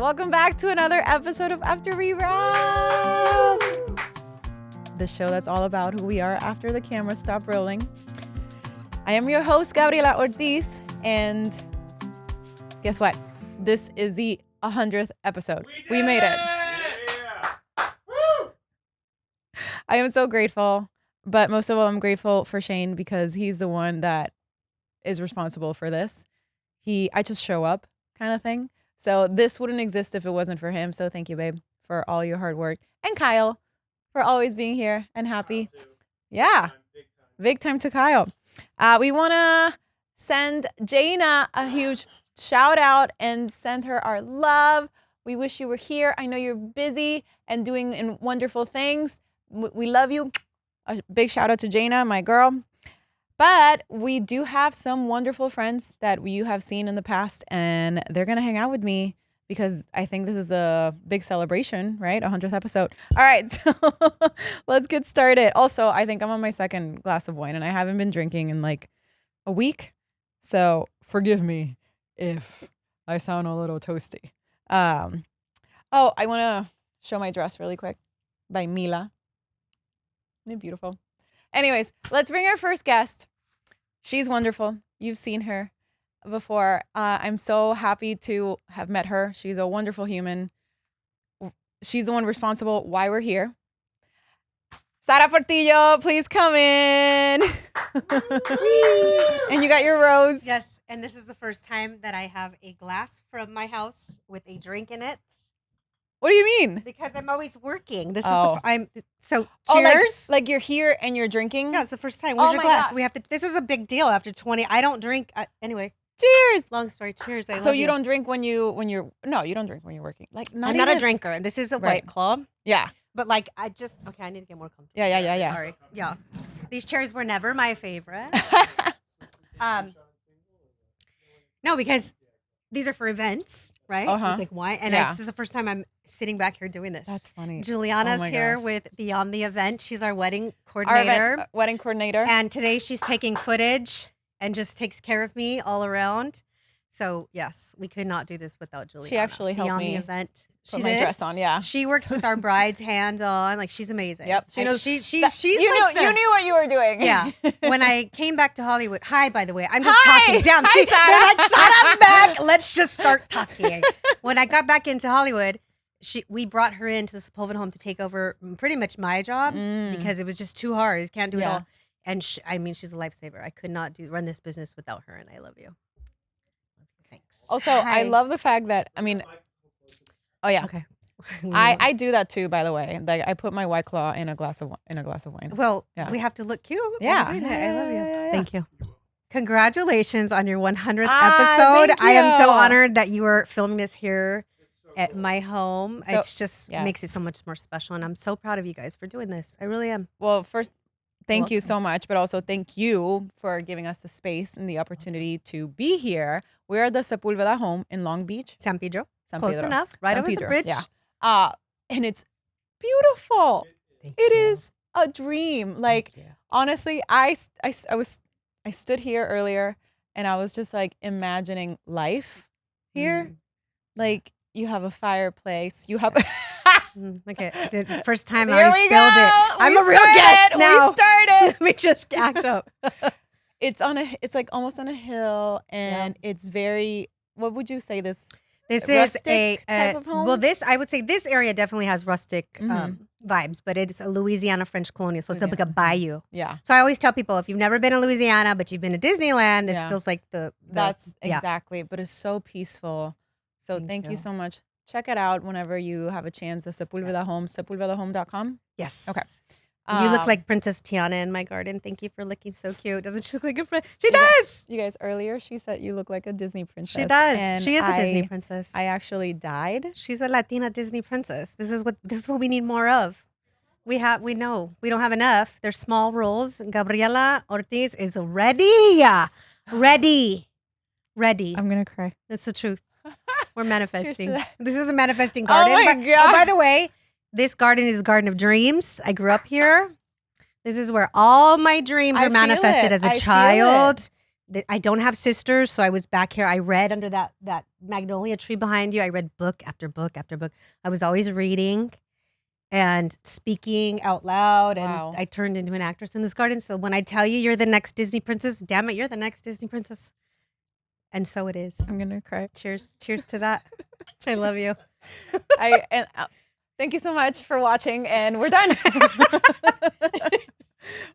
Welcome back to another episode of After Reround, the show that's all about who we are after the cameras stop rolling. I am your host, Gabriella Ortiz, and guess what? This is the 100th episode. We made it. Yeah. Woo! I am so grateful, but most of all, I'm grateful for Shane because he's the one that is responsible for this. I just show up kind of thing. So this wouldn't exist if it wasn't for him. So thank you, babe, for all your hard work. And Kyle for always being here and happy. Yeah. Big time to Kyle. We want to send Jaina a huge shout out and send her our love. We wish you were here. I know you're busy and doing wonderful things. We love you. A big shout out to Jaina, my girl. But we do have some wonderful friends that you have seen in the past, and they're going to hang out with me because I think this is a big celebration, right? 100th episode. All right, so let's get started. Also, I think I'm on my second glass of wine, and I haven't been drinking in like a week. So forgive me if I sound a little toasty. I want to show my dress really quick by Mila. Isn't it beautiful? Anyways, let's bring our first guest. She's wonderful. You've seen her before. I'm so happy to have met her. She's a wonderful human. She's the one responsible why we're here. Sara Portillo, please come in. And you got your rose. Yes, and this is the first time that I have a glass from my house with a drink in it. What do you mean? Because I'm always working. This Oh. is so Oh, cheers. like you're here and you're drinking? Yeah, it's the first time. Where's Oh your my glass? God. We have to. This is a big deal after 20. I don't drink. Anyway, Cheers. long story. Cheers. I So love you don't drink when you're no, you don't drink when you're working. Like I'm not a even- drinker, and this is a Right. White Claw. Yeah. But like, I need to get more comfortable. Yeah. Sorry. Yeah. These chairs were never my favorite. No, because these are for events, right? Uh-huh. With, like wine, and Yeah. this is the first time I'm sitting back here doing this. That's funny. Juliana's Oh my here gosh. with Beyond the Event. She's our wedding Our coordinator. wedding coordinator. And today she's taking footage and just takes care of me all around. So yes, we could not do this without Juliana. She actually helped Beyond me the Event. Put She my did. dress on, yeah. She works with our brides hands on. Like she's amazing. Yep, she knows- She's You like knew what you were doing. yeah. When I came back to Hollywood, hi, by the way, I'm just Hi. talking. Damn, Hi, see, Sarah. they're like, Sarah's back. Let's just start talking. When I got back into Hollywood, we brought her into the Sepulveda Home to take over pretty much my job because it was just too hard. You can't do it Yeah. all. And she's a lifesaver. I could not run this business without her, and I love you. Thanks. Also, Hi. I love the fact that oh yeah. Okay. I do that too, by the way. Like I put my White Claw in a glass of wine. Well, Yeah. we have to look cute. while Yeah. we're doing it. I love you. Yeah. Thank you. Congratulations on your 100th Ah, episode. thank I am so you. honored that you are filming this here at my home. So- It's just makes it yes. so much more special. And I'm so proud of you guys for doing this. I really am. Well, first, thank you Welcome. so much, but also thank you for giving us the space and the opportunity to be here. We're at the Sepulveda Home in Long Beach. San Pedro. San Close Pedro. enough. Right San over Pedro, the bridge. Yeah. And it's beautiful. Thank It you. is a dream. Like, honestly, I stood here earlier and I was just like imagining life here. Like, you have a fireplace. You have. Okay. The first time Here I we spilled go. it. I'm We a real started. guest now. We started. Let me just act up. It's like almost on a hill, and it's very. What would you say this? This Rustic is a type of home? well. I would say this area definitely has rustic Mhm. vibes, but it's a Louisiana French colonial, so it's like a Louisiana. bayou. Yeah, So I always tell people if you've never been to Louisiana, but you've been to Disneyland, this Yeah. feels like the that's yeah. exactly. But it's so peaceful. So thank you you. so much. Check it out whenever you have a chance. The Sepulveda Yes. Home, sepulvedahome.com. Yes. Okay. You look Um, like Princess Tiana in my garden. Thank you for looking so cute. Doesn't she look like a princess? She You guys- does. You guys, earlier she said you look like a Disney princess. She does. and She is a Disney princess. I actually died. She's a Latina Disney princess. This is what we need more of. We know we don't have enough. There's small roles. Gabriella Ortiz is ready. Ready. I'm gonna cry. That's the truth. We're manifesting. that. This is a manifesting Oh garden. my God. By the way, this garden is a garden of dreams. I grew up here. This is where all my dreams I are feel manifested it. as a I feel child. I don't have sisters, so I was back here. I read under that magnolia tree behind you. I read book after book after book. I was always reading and speaking out loud, and Wow. I turned into an actress in this garden. So when I tell you you're the next Disney princess, damn it, you're the next Disney princess. And so it is. I'm gonna cry. Cheers to that. I love you. Thank you so much for watching, and we're done.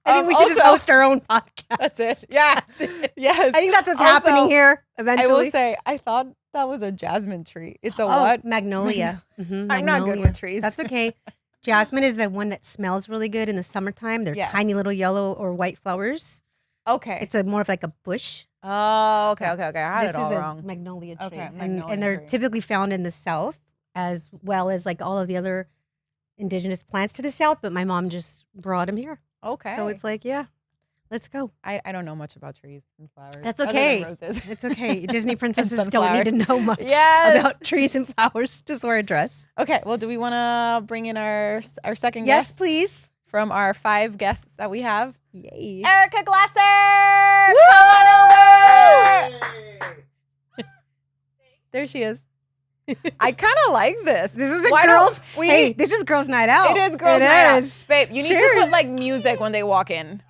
I think we should just host our own podcast. That's it. Yeah. That's it. Yes. I think that's what's Also, happening here I eventually. will say, I thought that was a jasmine tree. It's a Oh, what? Magnolia. Mhm, I'm not good magnolia. with trees. That's okay. Jasmine is the one that smells really good in the summertime. They're Yes. tiny little yellow or white flowers. Okay. It's more of like a bush. Oh, okay. I had This it all is a wrong. magnolia tree. Okay, and magnolia they're tree. typically found in the south as well as like all of the other indigenous plants to the south, but my mom just brought them here. Okay. So it's like, yeah, let's go. I don't know much about trees and flowers. That's other than okay. roses. It's okay. Disney princesses don't sunflowers. need to know much Yes. about trees and flowers. Just wear a dress. Okay. Well, do we want to bring in our second Yes, guest please. from our 5 guests that we have? Yay. Erika Glasser! Come on over! There she is. I kind of like this. This is a Why girls. don't we Hey, need- this is girls' night out. It is girls' It night out. is. Babe, you need to Cheers. put like music when they walk in.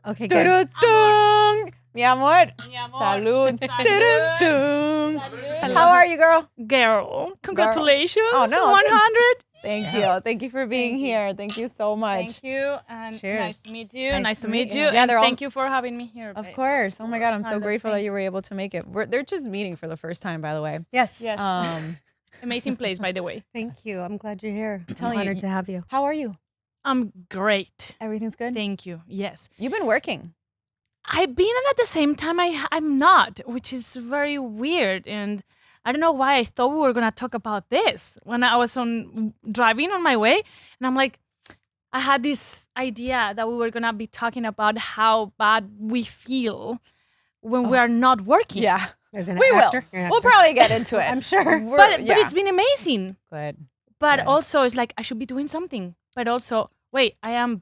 Okay, good. Dun-dun-dun. Mi amor. Mi amor. Salud. Salud. Dun-dun-dun. Salud. How are you, girl? Girl, congratulations. Oh, no, 100. Thank you. Thank you for being here. Thank you so much. Thank you. And Cheers. nice to meet you. Nice Nice to to meet meet you. you. Yeah, And they're all- thank you for having me here. Of babe. course. Oh my God, I'm so I love grateful that thank you were able to make it. They're just meeting for the first time, by the way. Yes. Yes. Amazing place, by the way. Thank you. I'm glad you're here. I'm telling you, honored to have you. How are you? I'm great. Everything's good? Thank you. Yes. You've been working. I've been, and at the same time, I'm not, which is very weird. And I don't know why I thought we were going to talk about this when I was driving on my way. And I'm like, I had this idea that we were going to be talking about how bad we feel when we are not working. Yeah. As an We actor? will. You're an We'll actor? probably get into it. I'm sure. But yeah. it's been amazing. Good. But Good. also, it's like I should be doing something. But also, wait, I'm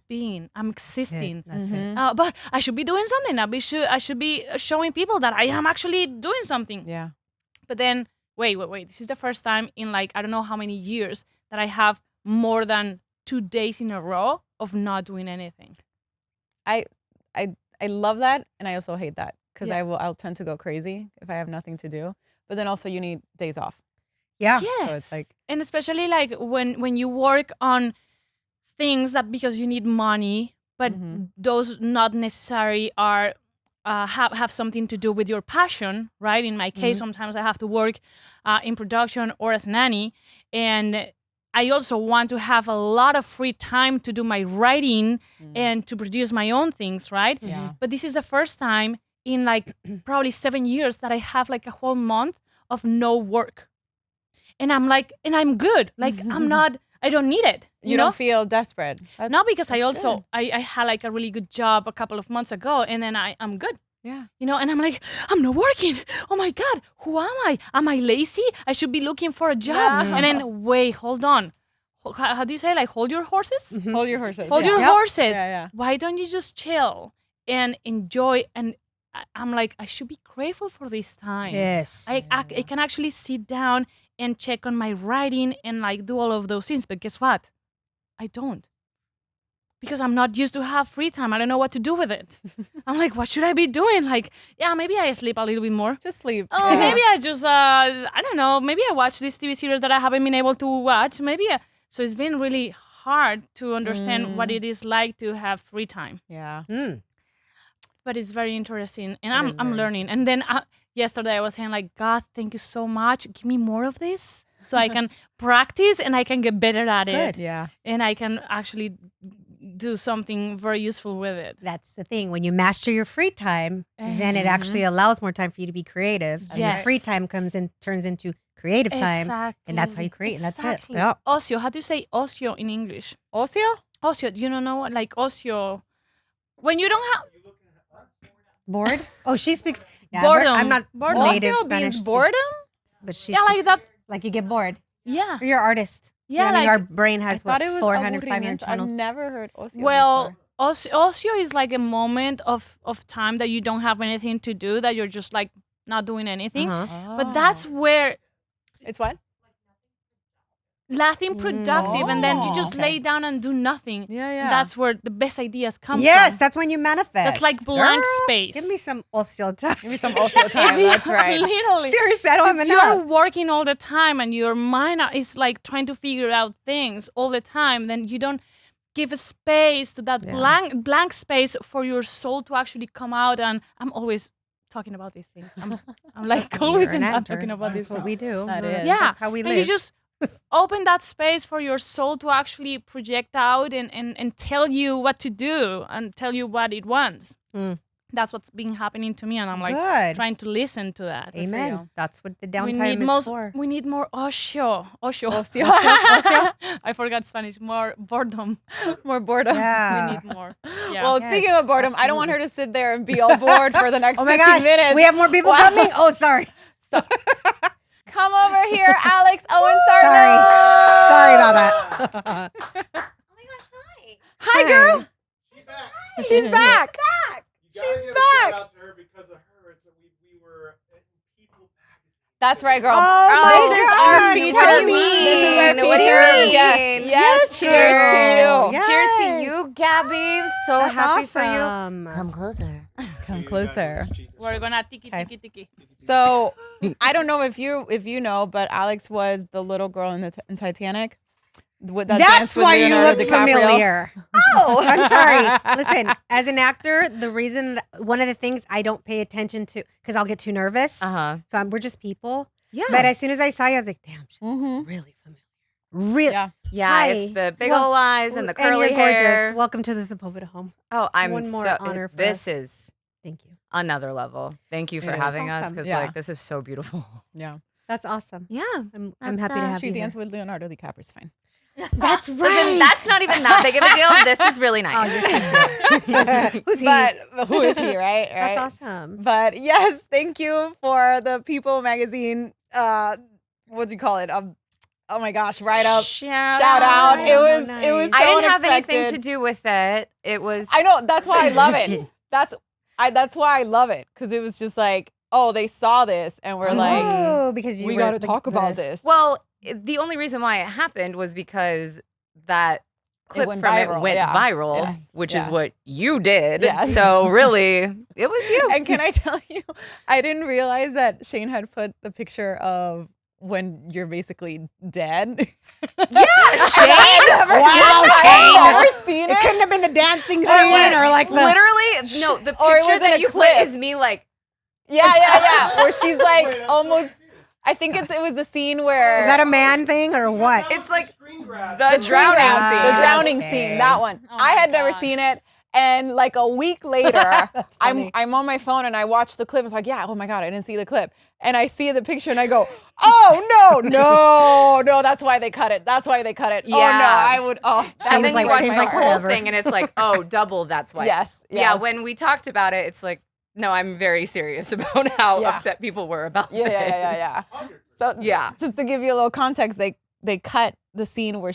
existing. That's it. Mhm. But I should be doing something. I should be showing people that I am actually doing something. Yeah. But then, wait. This is the first time in like, I don't know how many years that I have more than 2 days in a row of not doing anything. I love that, and I also hate that because Yeah. I'll tend to go crazy if I have nothing to do. But then also you need days off. Yeah. Yes. So it's like and especially like when you work on things that because you need money, but Mhm. those not necessarily are have something to do with your passion, right? In my case, sometimes I have to work in production or as a nanny, and I also want to have a lot of free time to do my writing and to produce my own things, right? Yeah. But this is the first time in like probably 7 years that I have like a whole month of no work. And I'm like, and I'm good. Like I don't need it. you know? don't feel desperate. No, because I that's also I had like a really good job a couple of months ago, and then I'm good. Yeah. And I'm like, I'm not working. Oh my God, who am I? Am I lazy? I should be looking for a job. No. And then wait, hold on. How do you say? Like, hold your horses? Hold your horses. Hold yeah. your Yep. horses. Yeah. Why don't you just chill and enjoy? And I'm like, I should be grateful for this time. Yes. I can actually sit down and check on my writing and like do all of those things. But guess what? I don't. Because I'm not used to have free time. I don't know what to do with it. I'm like, what should I be doing? Like, yeah, maybe I sleep a little bit more. Just sleep. Oh, Yeah. maybe I just, I don't know. Maybe I watch this TV series that I haven't been able to watch. So it's been really hard to understand what it is like to have free time. Yeah. Mm. But it's very interesting, and It is I'm very learning. And then yesterday I was saying like, God, thank you so much. Give me more of this so I can practice and I can get better at it, Yeah. and I can actually do something very useful with it. That's the thing. When you master your free time, then it actually allows more time for you to be creative. And your Yes. free time turns into creative time. Exactly. And that's how you create. And that's it. Exactly. Yeah. Ocio. How do you say ocio in English? Ocio? Ocio. You don't know what? Like ocio. When you don't have Bored? Oh, she speaks. Yeah, Boredom. I'm not Boredom. native Ocio Spanish. means boredom? But she yeah, like speaks- that. Like you get bored. Yeah. You're an artist. Yeah, I mean, like our brain I has thought what, it was 400, 500 aburrimiento. I've channels. never heard ocio Well, before. Ocio is like a moment of time that you don't have anything to do, that you're just like not doing anything. But that's where it's what? nothing productive, and then you just okay. lay down and do nothing. Yeah. That's where the best ideas come Yes, from. that's when you manifest. That's like blank Girl, space. Give me some ocio time. Give me some also time. That's right. Literally. Seriously, I don't have If you're enough. working all the time and your mind is like trying to figure out things all the time, then you don't give a space to that blank space for your soul to actually come out. And I'm always talking about these things. I'm like always You're in an that actor. talking about That's this. what we do. That is. Yeah, That's how we and live. you just open that space for your soul to actually project out and tell you what to do and tell you what it wants. That's what's been happening to me, and I'm like Good. trying to listen to that. Amen. That's what the We downtime need is for. we need more ocio. Ocio. I forgot Spanish. More boredom. More boredom. Yeah. We need more. Yeah. Well, speaking of boredom, I don't want her to sit there and be all bored for the next Oh my 15 gosh, minutes. we have more people coming. Oh, sorry. Come over here, Alex Owens Sarno. Sorry about that. Hi, girl. She's back. She's back. You gotta She's give a back. shout out to her because of her. It's we were in People Magazine. That's right, girl. Oh my This is our God. feature. What do you This is our mean? What do feature. you mean? Yes. Yes. Cheers to you. Yes. Cheers to you, Gabby. So That's happy for you. awesome. Come closer. Come closer. We're gonna tiki. So I don't know if you know, but Alex was the little girl in Titanic. That That's danced with why you Leonardo look DiCaprio. familiar. Oh, I'm sorry. Listen, as an actor, the reason, one of the things I don't pay attention to, because I'll get too nervous. So we're just people. Yeah. But as soon as I saw you, I was like, damn, she looks Mhm. really familiar. Really? Yeah. Yeah, Hi. it's the big Well, old eyes and the And curly you're gorgeous. hair. Welcome to the Sepulveda Home. Oh, I'm One more so. honor for This us. is Thank you. another level. Thank you for It is. having us Awesome. because Yeah. like this is so beautiful. Yeah. That's awesome. Yeah. I'm That's, happy to have She you danced here. with Leonardo DiCaprio's fine. That's right. Listen, that's not even that big of a deal. This is really nice. Oh, you're so cute. Who's he? But who is he, right? Right. That's awesome. But yes, thank you for the People magazine. What do you call it? Oh my gosh, write up. Shout out. out. It was Nice. it was. So I didn't have unexpected. anything to do with it. It was. I know. That's why I love it. That's why I love it, because it was just like, oh, they saw this and we're like, oh, because you we were got to the- talk the- about this. Well, the only reason why it happened was because that clip went from viral, it went yeah. viral, Yes, which yes. is what you did. Yes. So really, it was you. And can I tell you, I didn't realize that Shane had put the picture of when you're basically dead. Yeah, Shane. Wow, I've never Shane. seen It it. couldn't have been the dancing scene or like the. Literally, no. The Or it picture was in that a you clip. put is me like. Yeah. Where she's like Wait, I'm almost. so confused. I think it was a scene where Is that a man thing or what? It's like screen grab. the the drowning drowning, scene. the drowning Okay. scene, that one. Oh I my had never God. seen it, and like a week later, That's I'm funny. I'm on my phone and I watch the clip. It's like, yeah, oh my god, I didn't see the clip, and I see the picture and I go, oh no, that's why they cut it. That's why they cut it. Oh no, Yeah. I would. Oh, that And was then like you watch my Shane's the like, heart. whole whatever. thing, and it's like, oh, double. That's why. Yes, Yeah. yes. When we talked about it, it's like, no, I'm very serious about how Yeah. upset people were about this. Yeah. So Yeah. just to give you a little context, they cut the scene where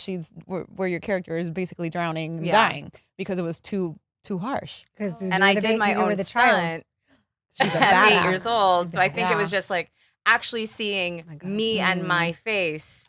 where your character is basically drowning, and Yeah. dying, because it was too harsh. And I did my own the stunt She's a at 8 badass. years old. So I think it was Badass. just like actually seeing my God. me and my face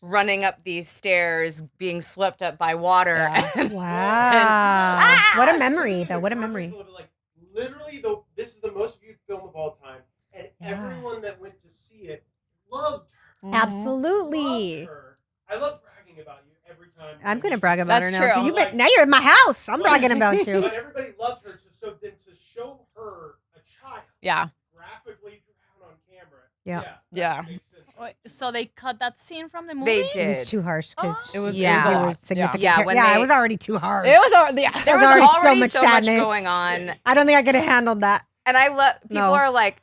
running up these stairs, being swept up by water. Yeah. And Wow. What a memory, though. What a memory. Like, literally, this is the most viewed film of all time, and Yeah. everyone that went to see it loved her. Absolutely. Loved her. I love bragging about you every time. I'm gonna brag about That's her now. true. Too. Now you're in my house. I'm bragging about you. But everybody loved her, so then to show her a child Yeah. graphically drown on camera. Yeah. that Yeah. makes sense. Wait, so they cut that scene from the movie? they It did. was too harsh because It was- it was a lot. were Yeah. significant. Yeah, char- when yeah, they- it was already too hard. It was already, yeah. There was was already already so much sadness. going on. I don't think I could have handled that. And I love people No. are like,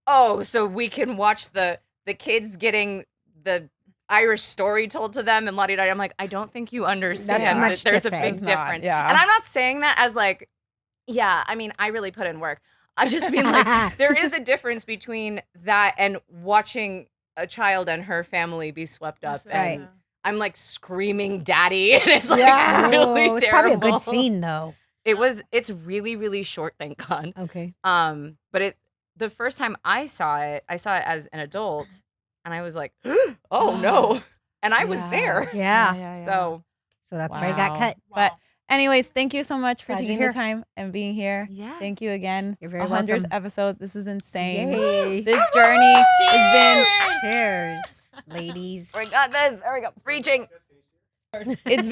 oh, so we can watch the kids getting the Irish story told to them and la di da. I'm like, I don't think you understand That's that much there's different. a big It's not, difference. yeah. And I'm not saying that as like, yeah, I mean, I really put in work. I just mean like there is a difference between that and watching a child and her family be swept up. Right. And I'm like screaming daddy and it's like Yeah. really Oh, it's terrible. probably a good scene though. It's really, really short, thank God. Okay. But the first time I saw it as an adult, and I was like, oh no. And I was there. Yeah. So So that's why I got Wow. cut. But anyways, thank you so much for Glad you're taking here. the time and being here. Yes. Thank you again. You're very 100th welcome. episode. This is insane. Yay. This journey has been Cheers, ladies. we got this. There we go. Preaching. it's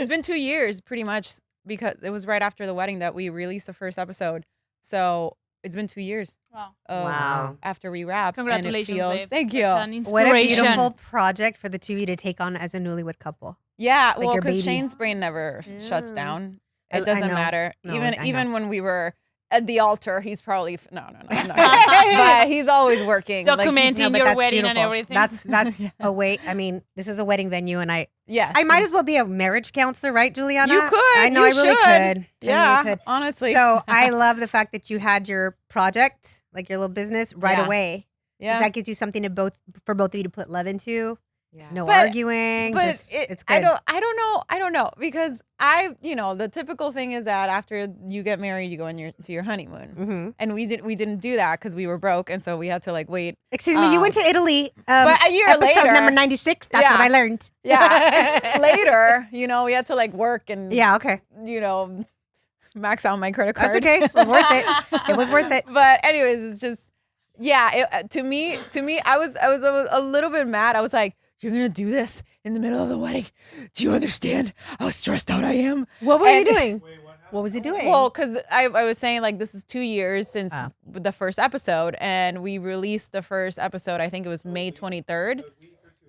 been 2 years pretty much, because it was right after the wedding that we released the first episode. So it's been 2 years. Wow. Wow. After we wrapped. Congratulations, And it feels, babe. thank Such you. an What a inspiration. beautiful project for the two of you to take on as a newlywed couple. Yeah, Like well, your because baby. Shane's brain never shuts Yeah. down. I It doesn't know. matter. No, even I know. even when we were at the altar, he's probably no. But he's always working. Like, Documenting No, but your that's wedding and beautiful. everything. That's a way. I mean, this is a wedding venue, and yes, I might as well be a marriage counselor, right, Juliana? You could. I know. You I really should. could. I really Yeah, could. honestly. So I love the fact that you had your project, like your little business, right Yeah. away. 'Cause yeah. that gives you something for both of you to put love into. Yeah. No But- arguing. But just, it's I good. don't know because the typical thing is that after you get married, you go to your honeymoon, Mm-hmm. and we didn't do that because we were broke, and so we had to like wait. Excuse me, you went to Italy. But a year episode later, number 96. That's what Yeah. I learned. yeah, later, we had to like work and Yeah. Okay. max out my credit card. That's okay. It was worth it. It was worth it. But anyways, it's just to me, I was a little bit mad. I was like, "You're gonna do this in the middle of the wedding? Do you understand how stressed out I am?" What were you And- doing? Wait, what happened? What was he doing? Well, because I was saying like this is 2 years since Oh. the first episode, and we released the first episode. I think it was May 23rd,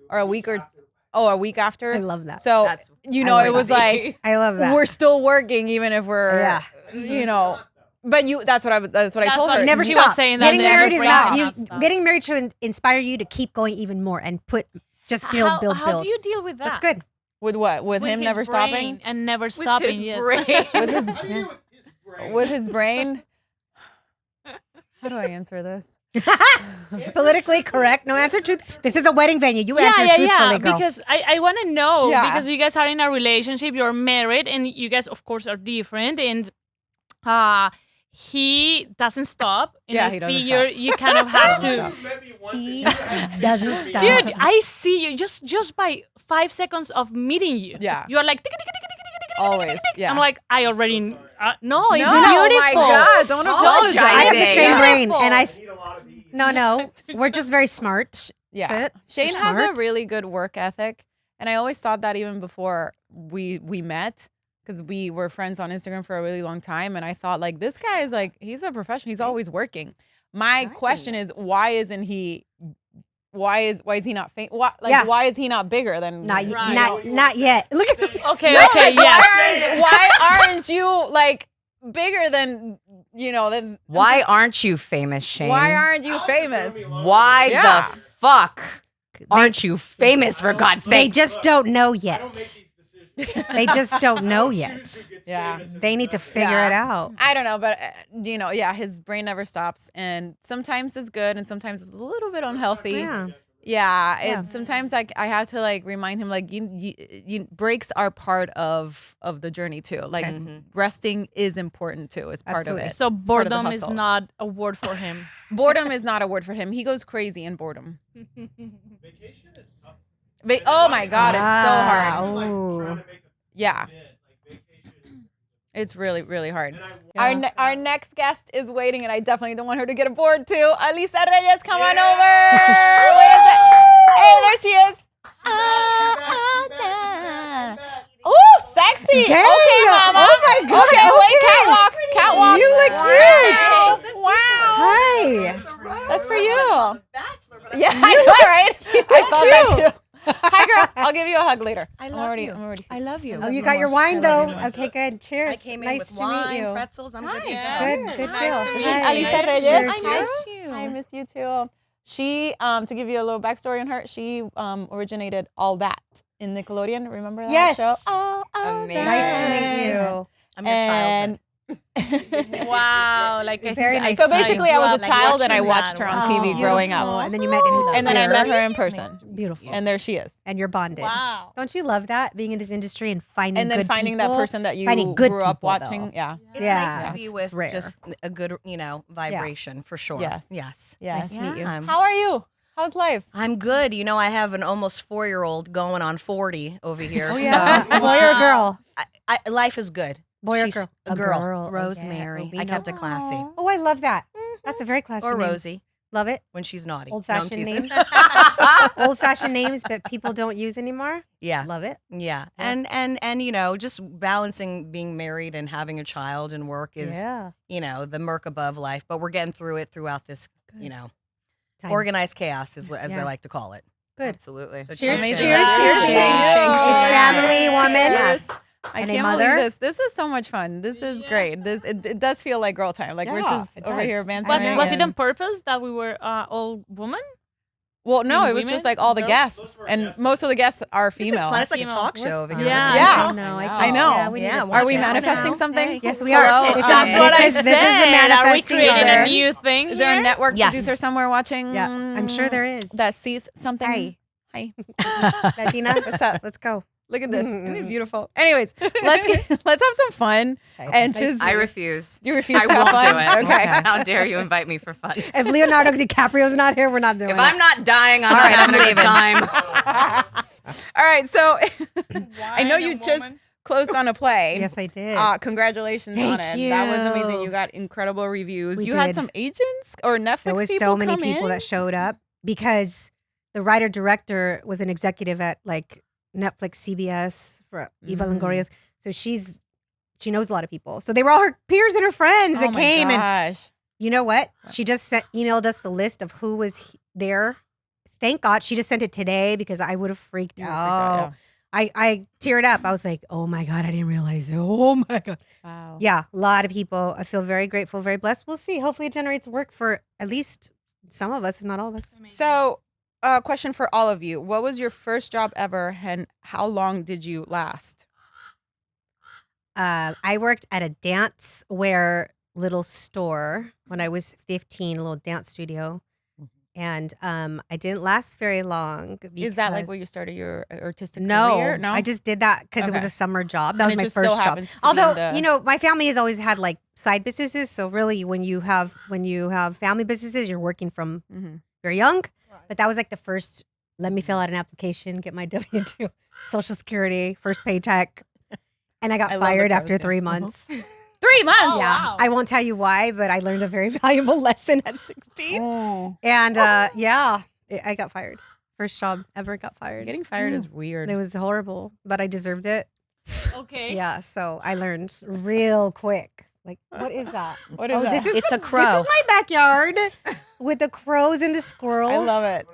or a week after. I love that. So That's it was like I love that. we're still working even if we're Yeah. But that's what I told her. Never She stop. was saying that Getting never married is stop. not you. Not stop. Getting married should inspire you to keep going even more and just build, how, build, how build. do you deal with that? That's good. With what? With him his never brain stopping? and never with stopping. his Yes. brain. With his How do you do with his brain? with his brain. How do I answer this? Politically correct. No answer truth. This is a wedding venue. You answer truthfully, girl. Because I want to know Yeah. because you guys are in a relationship, you're married, and you guys of course are different, and he doesn't stop. And Yeah, I he doesn't figure stop. you kind of have to. You met me once He and you had- doesn't you stop. Dude, I see you just by 5 seconds of meeting you. Yeah. You are like tick, tick, tick, tick, tick, tick, tick, tick, Always. tick, tick. Yeah. I'm like, I already no, it's no, oh beautiful. my God, don't apologize. I have the Amazing. same brain, Beautiful. and I need a lot of these. no. We're just very smart. Yeah. Fit. Shane You're has a smart. really good work ethic. And I always thought that even before we met, because we were friends on Instagram for a really long time. And I thought like, this guy is like, he's a professional. He's always working. My question is, why is he not famous? Why is he not bigger than Not, me? Right. not yet. Look at Okay, okay, yes. Why aren't you like bigger than than Why aren't you famous, Shane? why aren't you famous? Why Yeah. the fuck aren't you famous, for God's they sake? just don't know I don't make yet. these decisions. They just don't know Choose yet. who gets Yeah. famous and They who need to doesn't. figure Yeah. it out. I don't know, but his brain never stops, and sometimes it's good, and sometimes it's a little bit unhealthy. Yeah. Yeah, Yeah. sometimes I have to like remind him like you breaks are part of the journey too. Like resting is important too. Is part Absolutely. of it. So It's part of the boredom is hustle. not a word for him. Boredom is not a word for him. He goes crazy in boredom. Vacation is tough. Oh my God, it's so hard. Wow. Like, Ooh. trying to make the Yeah, dead. Like, vacation it's really really hard. is- and I Our next guest is waiting, and I definitely don't want her to get aboard too. Alisa Reyes, come on over. Wait a sec. Hey, there she is. Ooh, sexy. Dang. Okay, mama. Oh my God. Okay, wait, Okay. catwalk. You look Wow. Wow. Hi. That's for you. Yeah, I know, right? I thought that too. Hi, girl. I'll give you a hug later. I I'm love already. you. I'm already. I love you. Oh, you got your wine I though. love you. Okay, good. Cheers. I came in nice with to wine, meet you. pretzels. I'm good to go. Good, good Nice deal. to meet Hi. you. Alisa Reyes. Cheers. I miss you. I miss you too. She, to give you a little backstory on her, she originated All That in Nickelodeon. Remember that Yes. show? All Amazing. Nice to meet you. I'm your childhood. Wow, like I Very think nice. So basically, I was a Like child and I watching watched that her on one. TV growing up. And then you met in And then I met her in Amazing. person. Beautiful. And there she is. And you're bonded. Wow. Don't you love that? Being in this industry and finding And then good finding people? that person that you Finding good grew up people, watching. though. Yeah. It's Yeah, nice to be it's with rare. just a good, vibration for sure. Yes. Yes. Yes. Nice to meet you. How are you? How's life? I'm good. I have an almost 4-year-old going on 40 over here. Oh, yeah. Boy or girl? Life is good. Boy or She's girl? A girl. Okay. Rosemary. We I know. kept it classy. Oh, I love that. That's a very classy Or name. Rosie Love it. when she's naughty. Old-fashioned No, I'm teasing. names. Old-fashioned names that people don't use anymore. Yeah. Love it. Yeah. Yeah. And just balancing being married and having a child and work is, Yeah. the murk above life. But we're getting through it throughout this, Time. organized chaos, as Yeah. I like to call it. Good. Absolutely. So Cheers, Amazing. cheers, cheers. Thank Cheers. you. A family woman. Yes. I And a can't mother? believe this. This is so much fun. This is great. It does feel like girl time. Like we're Yeah, just it over does. here Was, bantering. was it and- on purpose that we were all women? Well, no, and it was women? just like all the Girls? guests, and most of the guests are This is female. fun. It's like a Female. talk show over here. Yeah. Yeah. I I know. Yeah, we need Yeah, to- watch Are we it. manifesting Now. something? Yes, we Hello? are. This That's is- what I this is the said. Are we manifesting creating mother. a new thing? Is there a here? network Yes. producer somewhere watching? Yeah, I'm sure there is. That sees something. Hi. Hi. Latina, What's up? let's go. Look at this. Isn't it beautiful? Anyways, let's have some fun and just. I refuse. You refuse I to have won't fun? do it. Okay. How dare you invite me for fun? If Leonardo DiCaprio's not here, we're not doing If it. I'm not dying, I'm All not right, having I'm a good leaving. time. All right. So I know Wine you and just woman. closed on a play. Yes, I did. Congratulations on Thank it. That was amazing. you. You got incredible reviews. We You had did. some agents or Netflix There was people so many come people in? that showed up because the writer director was an executive at like Netflix, CBS for Eva Mm. Longoria's. So she knows a lot of people. So they were all her peers and her friends Oh that my came. And gosh. you know what? She just emailed us the list of who was there. Thank God she just sent it today because I would have freaked You were freaked out, out. I teared up. I was like, oh my God, I didn't realize it. Oh my God. Wow. Yeah, a lot of people. I feel very grateful, very blessed. We'll see. Hopefully it generates work for at least some of us, if not all of us. So, question for all of you. What was your first job ever and how long did you last? I worked at a dance wear little store when I was 15, a little dance studio. And I didn't last very long. Is that like because- where you started your artistic No, career? No, I just did that because it was Okay. a summer job. That And was it my just first so job. happens to be Although in the- my family has always had like side businesses. So really, when you have family businesses, you're working from Mhm. very young. But that was like the first. Let me fill out an application, get my W-2, Social Security, first paycheck, and I got I love the fired after process. 3 months. 3 months. Oh, Yeah, wow. I won't tell you why, but I learned a very valuable lesson at 16. Oh, And yeah, I got fired. First job ever got fired. getting fired is weird. It was horrible, but I deserved it. Okay. Yeah, so I learned real quick. Like, what is that? What is that? This is It's a crow. This is my backyard with the crows and the squirrels. I love it.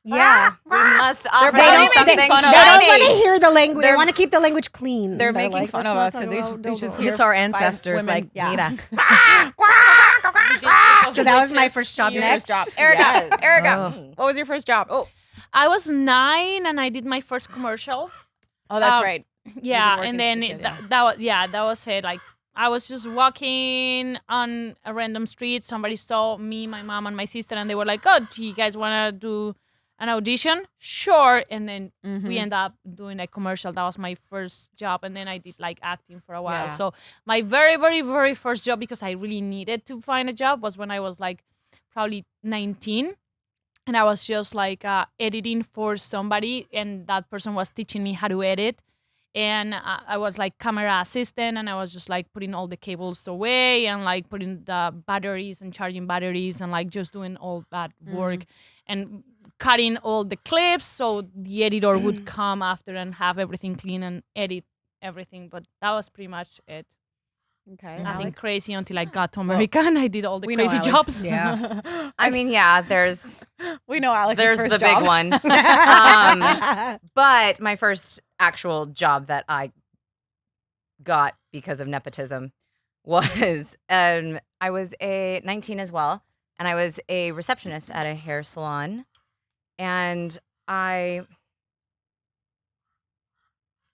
Yeah. We must offer probably them making something fun of us. They don't want to shiny. hear the language. They They're- want to keep the language clean. They're making like, fun let's of not us talk because about they just Dogo. hear It's our five ancestors, women. like Yeah. Mira. So that was my first job. Your Next, first job. Erica. Yes. Erica. Oh. What was your first job? Oh, I was 9 and I did my first commercial. that's Um, right. Yeah, work and as then a kid, that was it. Like I was just walking on a random street. Somebody saw me, my mom, and my sister, and they were like, "Oh, do you guys want to do an audition?" Sure. And then we end up doing a commercial. That was my first job, and then I did like acting for a while. Yeah. So my very, very, very first job, because I really needed to find a job, was when I was like probably 19. And I was just like editing for somebody, and that person was teaching me how to edit. And I was like camera assistant, and I was just like putting all the cables away and like putting the batteries and charging batteries and like just doing all that work and cutting all the clips so the editor would come after and have everything clean and edit everything. But that was pretty much it. Okay. Nothing crazy until I got to America and I did all the We know crazy Alex. jobs. Yeah. I mean, yeah, there's We know Alex. there's first the job. big one. But my first actual job that I got because of nepotism was I was 19 as well, and I was a receptionist at a hair salon, and I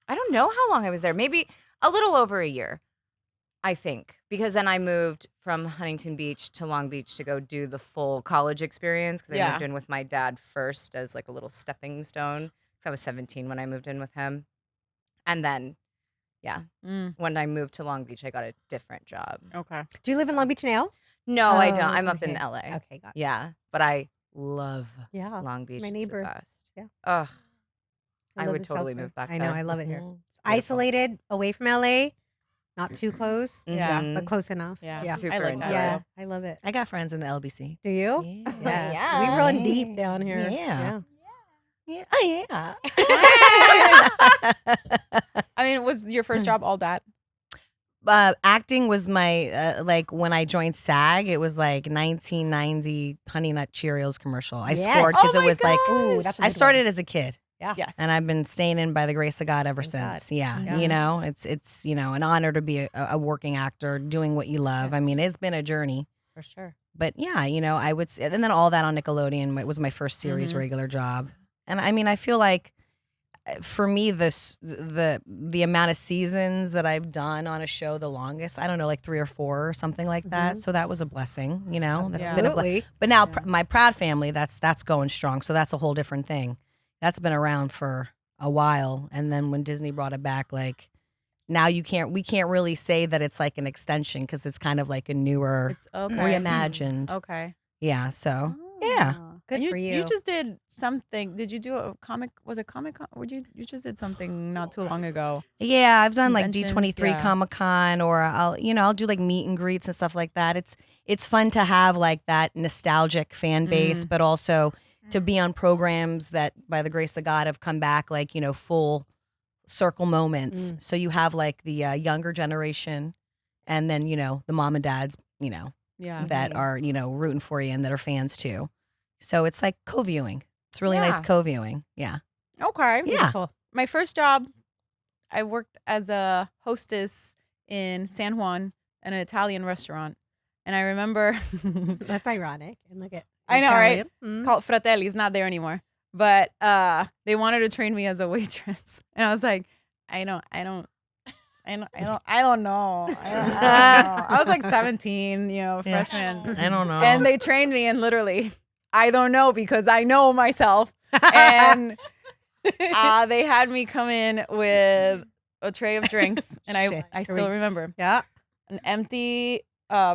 don't know how long I was there, maybe a little over a year. I think, because then I moved from Huntington Beach to Long Beach to go do the full college experience because I Yeah. moved in with my dad first as like a little stepping stone because I was 17 when I moved in with him. And then, when I moved to Long Beach, I got a different job. Okay. Do you live in Long Beach now? No, I don't. Oh, I'm up in okay. LA. Okay, got it. Yeah, but I love Yeah. Long Beach. my It's neighbor. the best. Yeah. Ugh, I love would the South totally Bay. move back I know. there. I love it here. Beautiful. Isolated, away from LA, not too close, Yeah. Mhm. but close enough. Yeah. Yeah. Super I like into that. Yeah, it. I love it. I got friends in the LBC. Do you? Yeah. Yeah. We run deep down here. Yeah. Yeah. Oh, yeah. I mean, was your first job all that? Acting was my like when I joined SAG. It was like 1990 Honey Nut Cheerios commercial. I Yes. scored because Oh it my was like Ooh, that's a I good started one. as a kid, Yes. and I've been staying in by the grace of God ever Thank God. since. Yeah, Yeah. you know, it's you know an honor to be a working actor doing what you love. I mean, it's been a journey, For sure. but yeah, you know, I would say, and then all that on Nickelodeon was my first series Mhm. regular job, and I mean, I feel like for me, the amount of seasons that I've done on a show, the longest, I don't know, like 3 or 4 or something like that. So that was a blessing, you know. That's been a blessing. Absolutely. But now Yeah. my Proud Family, that's going strong. So that's a whole different thing. That's been around for a while, and then when Disney brought it back, like now we can't really say that it's like an extension because it's kind of like a newer, It's okay. reimagined. Okay. Yeah. So yeah. Ah. Good And for You you. just did something. Did you do a comic? Was it Comic Con? Would you just did something not too long ago? Yeah, I've done like Conventions, D23 yeah. Comic Con, or I'll do like meet and greets and stuff like that. It's fun to have like that nostalgic fan base, but also to be on programs that by the grace of God have come back like, full circle moments. So you have like the younger generation and then, the mom and dads, Yeah. that are, rooting for you and that are fans too. So it's like co-viewing. It's really nice Yeah. co-viewing. Yeah. Okay. Yeah. Beautiful. My first job, I worked as a hostess in San Juan in an Italian restaurant, and I remember That's ironic. And look at I know, right? Italian. Mm. called Fratelli. It's not there anymore, but they wanted to train me as a waitress, and I was like, I don't know. I don't know. I was like 17, freshman. I don't know. And they trained me, and literally, I don't know because I know myself. And they had me come in with a tray of drinks, and Shit. I Here still we- remember Yeah. an empty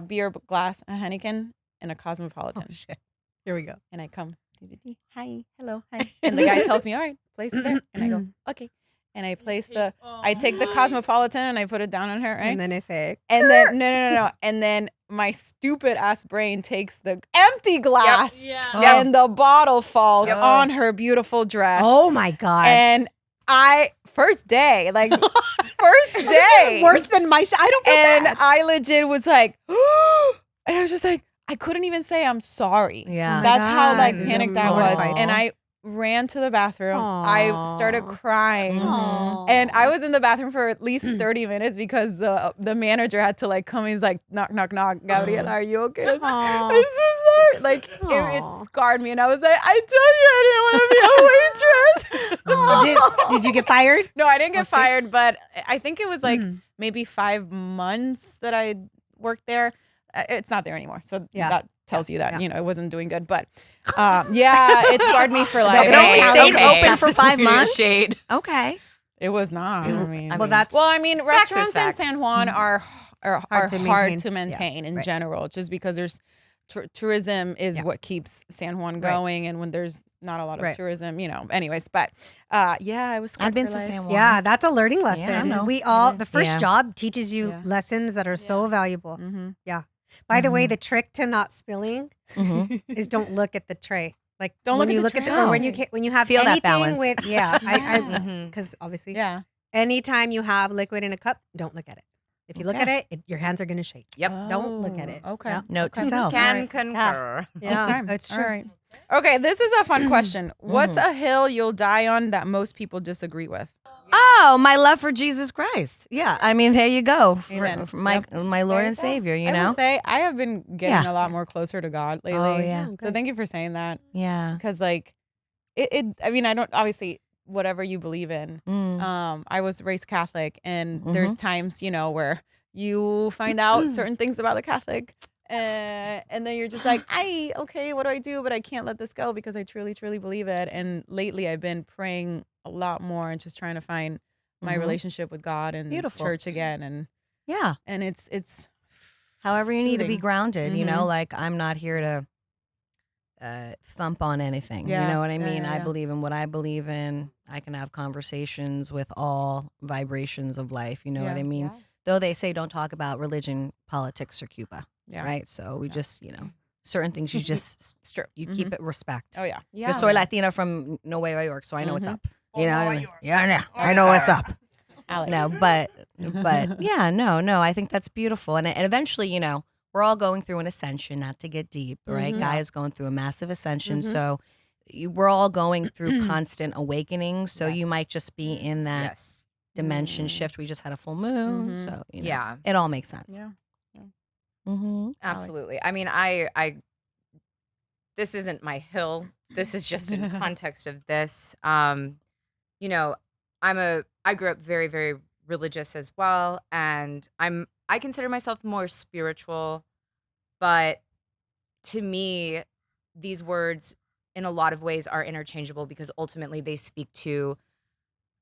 beer glass, a Heineken, and a Cosmopolitan. Oh, shit. Here we go. And I come, hi, hello, hi. And the guy tells me, all right, place it there. And I go, okay. And I place I take the Cosmopolitan and I put it down on her, right? And then I say, And then no. And then my stupid ass brain takes the empty glass Yeah. and the bottle falls on her beautiful dress. oh my God. And first day, like first day. This is worse than my. I don't feel And bad. I legit was like, and I was just like, I couldn't even say I'm sorry. Yeah. That's how like God. panicked I You're was. mortified. And I ran to the bathroom. I started Aw. crying. Aw. And I was in the bathroom for at least 30 minutes because the manager had to like come. He's like, knock, knock, knock. Gabriella, are you okay? I was like, Aw. I'm so sorry. Like Aw. it scarred me. And I was like, I told you I didn't want to be a waitress. Did you get fired? No, I didn't get see? fired, but I think it was like Mm. maybe 5 months that I worked there. It's not there anymore. So Yeah. that tells you that, Yeah. it wasn't doing good. But yeah, it scarred me for life. It only stayed okay. open for 5 months. Shade. Okay. It was not. I mean, Well, that's well, I mean, Facts is restaurants in facts. San Juan are Hard hard to to maintain. maintain in right. general, just because there's tourism is Yeah. what keeps San Juan Right. going, and when there's not a lot of Right. tourism, anyways. But yeah, I was. I've scared been for to life. San Juan. Yeah, that's a learning lesson. Yeah, I know. We all It the is. first Yeah. job teaches you Yeah. lessons that are so valuable. Mhm. By the way, the trick to not spilling Mhm. is don't look at the tray. Like Don't when look at you the look at the tray. or when you have Feel that anything balance. with I Yeah. Mhm. because obviously Yeah. anytime you have liquid in a cup, don't look at it. If you look Okay. at it, your hands are gonna shake. Yep. Don't look at it. Okay. Yeah. Note to Okay. self. Can Alright. concur. Yeah, Okay. that's All true. right. Okay, this is a fun question. What's a hill you'll die on that most people disagree with? Oh, my love for Jesus Christ. Yeah. I mean, there you go. Amen. For my my Lord There and you go. Savior, you I will know? say I have been getting Yeah. a lot more closer to God lately. Oh, yeah. So thank you for saying that. Yeah. Because like it I mean, I don't obviously whatever you believe in. Mm. I was raised Catholic, and there's times, where you find out certain things about the Catholic, and then you're just like, okay, what do I do? But I can't let this go because I truly, truly believe it. And lately, I've been praying a lot more and just trying to find my relationship with God and Beautiful. church again. And Yeah. and it's However you need to be soothing. grounded, you know, like I'm not here to thump on anything. Yeah. You know what I mean? Yeah. I believe in what I believe in. I can have conversations with all vibrations of life. You know what I mean? Though they say don't talk about religion, politics, or Cuba. Yeah. Right? So we just, you know, certain things you just, It's true. you keep it respect. Oh yeah. Yo soy Latina from Nueva York, so I know what's up. You know what I mean? York. Yeah, I know. I know what's up. Alex. No, but yeah, no. I think that's beautiful, and eventually, you know, we're all going through an ascension. Not to get deep, right? Guy is going through a massive ascension, so we're all going through constant awakening. So you might just be in that Yes. dimension shift. We just had a full moon, so you know, Yeah. it all makes sense. Yeah. Mm-hmm. Absolutely. I mean, I this isn't my hill. This is just in context of this. You know, I grew up very, very religious as well, and I consider myself more spiritual, but to me, these words in a lot of ways are interchangeable because ultimately they speak to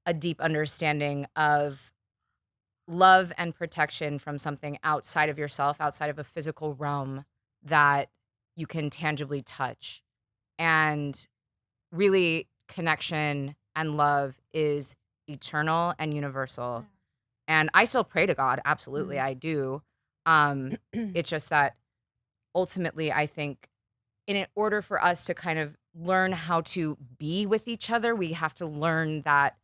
a deep understanding of love and protection from something outside of yourself, outside of a physical realm that you can tangibly touch. And really, connection and love is eternal and universal. And I still pray to God. Absolutely, I do. It's just that ultimately, I think in order for us to kind of learn how to be with each other, we have to learn that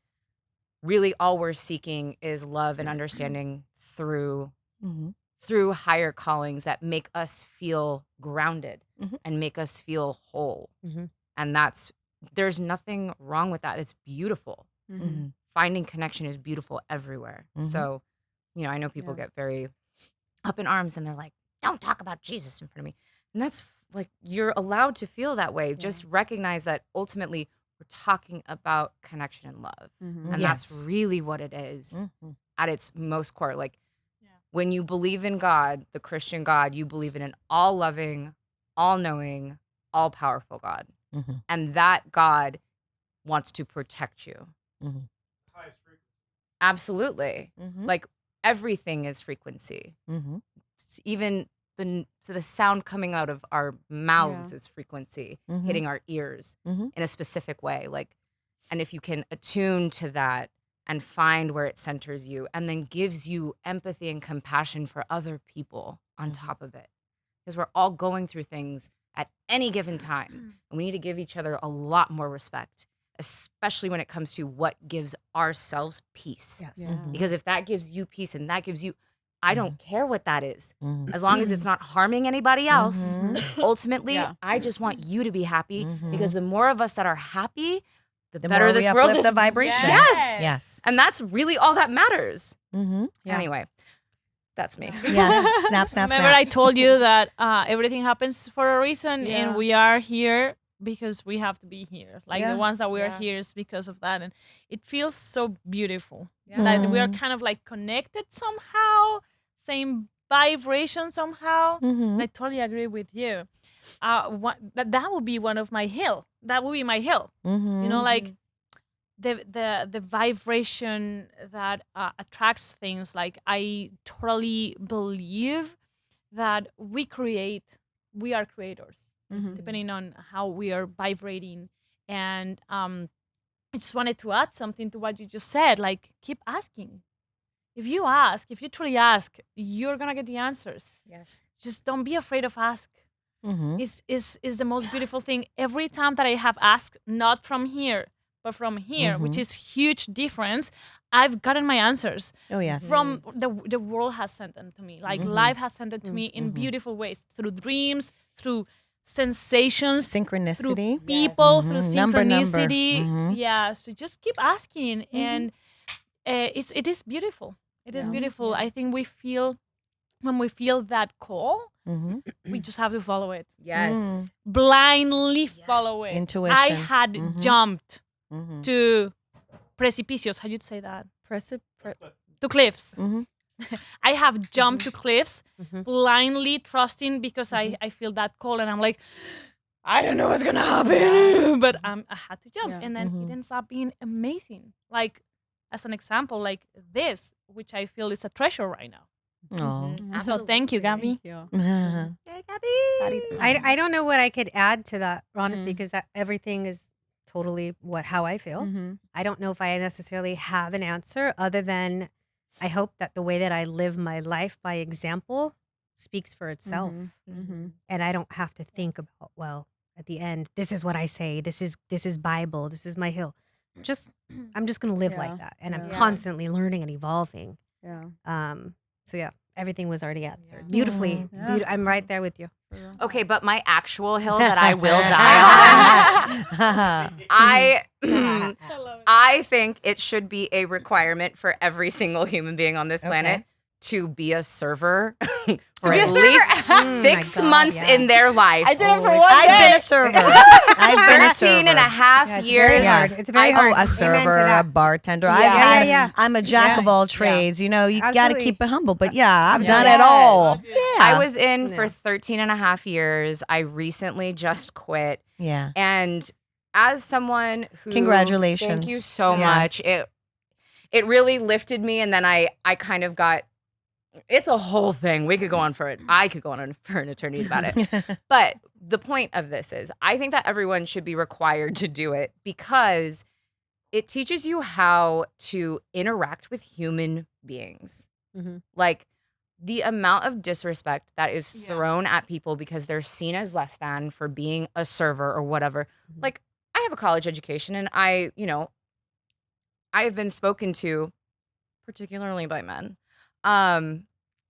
really all we're seeking is love and understanding through higher callings that make us feel grounded and make us feel whole. And there's nothing wrong with that. It's beautiful. Finding connection is beautiful everywhere. So, you know, I know people get very up in arms and they're like, don't talk about Jesus in front of me. And that's like, you're allowed to feel that way. Just recognize that ultimately we're talking about connection and love. And that's really what it is at its most core. Like when you believe in God, the Christian God, you believe in an all-loving, all-knowing, all-powerful God. And that God wants to protect you. Highest frequency. Absolutely. Like everything is frequency. Even the sound coming out of our mouths is frequency, hitting our ears in a specific way. Like, and if you can attune to that and find where it centers you and then gives you empathy and compassion for other people on top of it. Because we're all going through things at any given time. And we need to give each other a lot more respect, especially when it comes to what gives ourselves peace. Because if that gives you peace and that gives you, I don't care what that is. As long as it's not harming anybody else, ultimately, I just want you to be happy because the more of us that are happy, the better more this we world uplift is. the vibration. Yes. And that's really all that matters. Anyway, that's me. Yes. Snap, snap, Remember, snap. I told you that everything happens for a reason, and we are here because we have to be here. Like the ones that we are here is because of that, and it feels so beautiful. That we are kind of like connected somehow, same vibration somehow. I totally agree with you. That would be one of my hill. That would be my hill. You know, like the vibration that attracts things. Like I totally believe that we are creators, depending on how we are vibrating. And I just wanted to add something to what you just said. Like, keep asking. If you truly ask, you're gonna get the answers. Yes. Just don't be afraid of ask. Is the most beautiful thing. Every time that I have asked, not from here, but from here, which is huge difference, I've gotten my answers. Oh, yes. From the world has sent them to me. Like life has sent them to me in beautiful ways, through dreams, through sensations, Synchronicity. through people, through Number. synchronicity. Yeah, so just keep asking, and it is beautiful. It is beautiful. I think when we feel that call, we just have to follow it. Yes. Blindly follow it. Intuition. I had jumped to precipicios. How you'd say that? To cliffs. I have jumped to cliffs Mhm. blindly trusting because I feel that call and I'm like, I don't know what's gonna happen, but I had to jump, Yeah. and then it ends up being amazing. Like as an example, like this, which I feel is a treasure right now. Oh. So thank you, Gabby. you. I don't know what I could add to that, honestly, because that everything is totally how I feel. Mhm. I don't know if I necessarily have an answer other than I hope that the way that I live my life by example speaks for itself. Mhm. And I don't have to think about, well, at the end, this is what I say. This is Bible. This is my hill. I'm just gonna live Yeah. like that. And I'm Yeah. constantly learning and evolving. Yeah. So yeah, everything was already answered. Beautifully. Yeah. I'm right there with you. Okay, but my actual hill that I will die on, I think it should be a requirement for every single human being on this planet to be a server for be a at server? least 6 my God, months yeah. in their life. I did it for Oh, one I've day. been a server. I've been a 13 and a server. half Yeah, it's years. very hard. It's very hard. Oh, Amen a to server, that. a bartender. Yeah. I've Yeah, had, yeah. I'm a jack of all trades. You know, you got to Absolutely. keep it humble. But yeah, I've Yeah. done Yes. it all. Yeah. I was in for Yeah. 13 and a half years. I recently just quit. Yeah. And as someone who Congratulations. Thank you so Yes. much. It really lifted me, and then I kind of got, it's a whole thing. We could go on for it. I could go on for an eternity about it. But the point of this is I think that everyone should be required to do it because it teaches you how to interact with human beings. Mhm. Like the amount of disrespect that is thrown at people because they're seen as less than for being a server or whatever. Like I have a college education and I have been spoken to, particularly by men,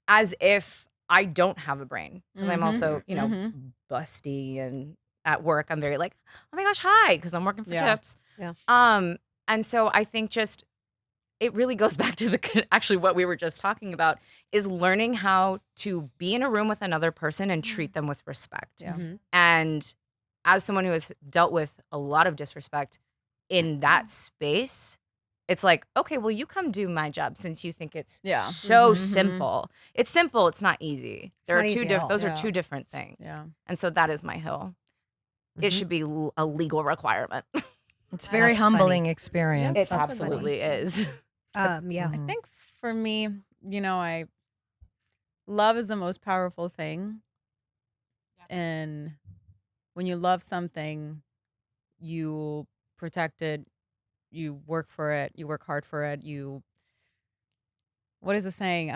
as if I don't have a brain because I'm also, busty, and at work I'm very like, oh my gosh, hi, because I'm working for Yeah. tips. Yeah. And so I think just it really goes back to actually what we were just talking about is learning how to be in a room with another person and treat them with respect. Yeah. Mhm. And as someone who has dealt with a lot of disrespect in that space, it's like, okay, well, you come do my job since you think it's Yeah. so Mhm. simple. It's simple. It's not easy. It's not easy at all. Those are Yeah. two different things. Yeah. And so that is my hill. It Mhm. should be a legal requirement. It's a very That's humbling experience. It That's absolutely is. Yeah. Mhm. I think for me, love is the most powerful thing. And when you love something, you protect it, you work for it, you work hard for it, what is the saying?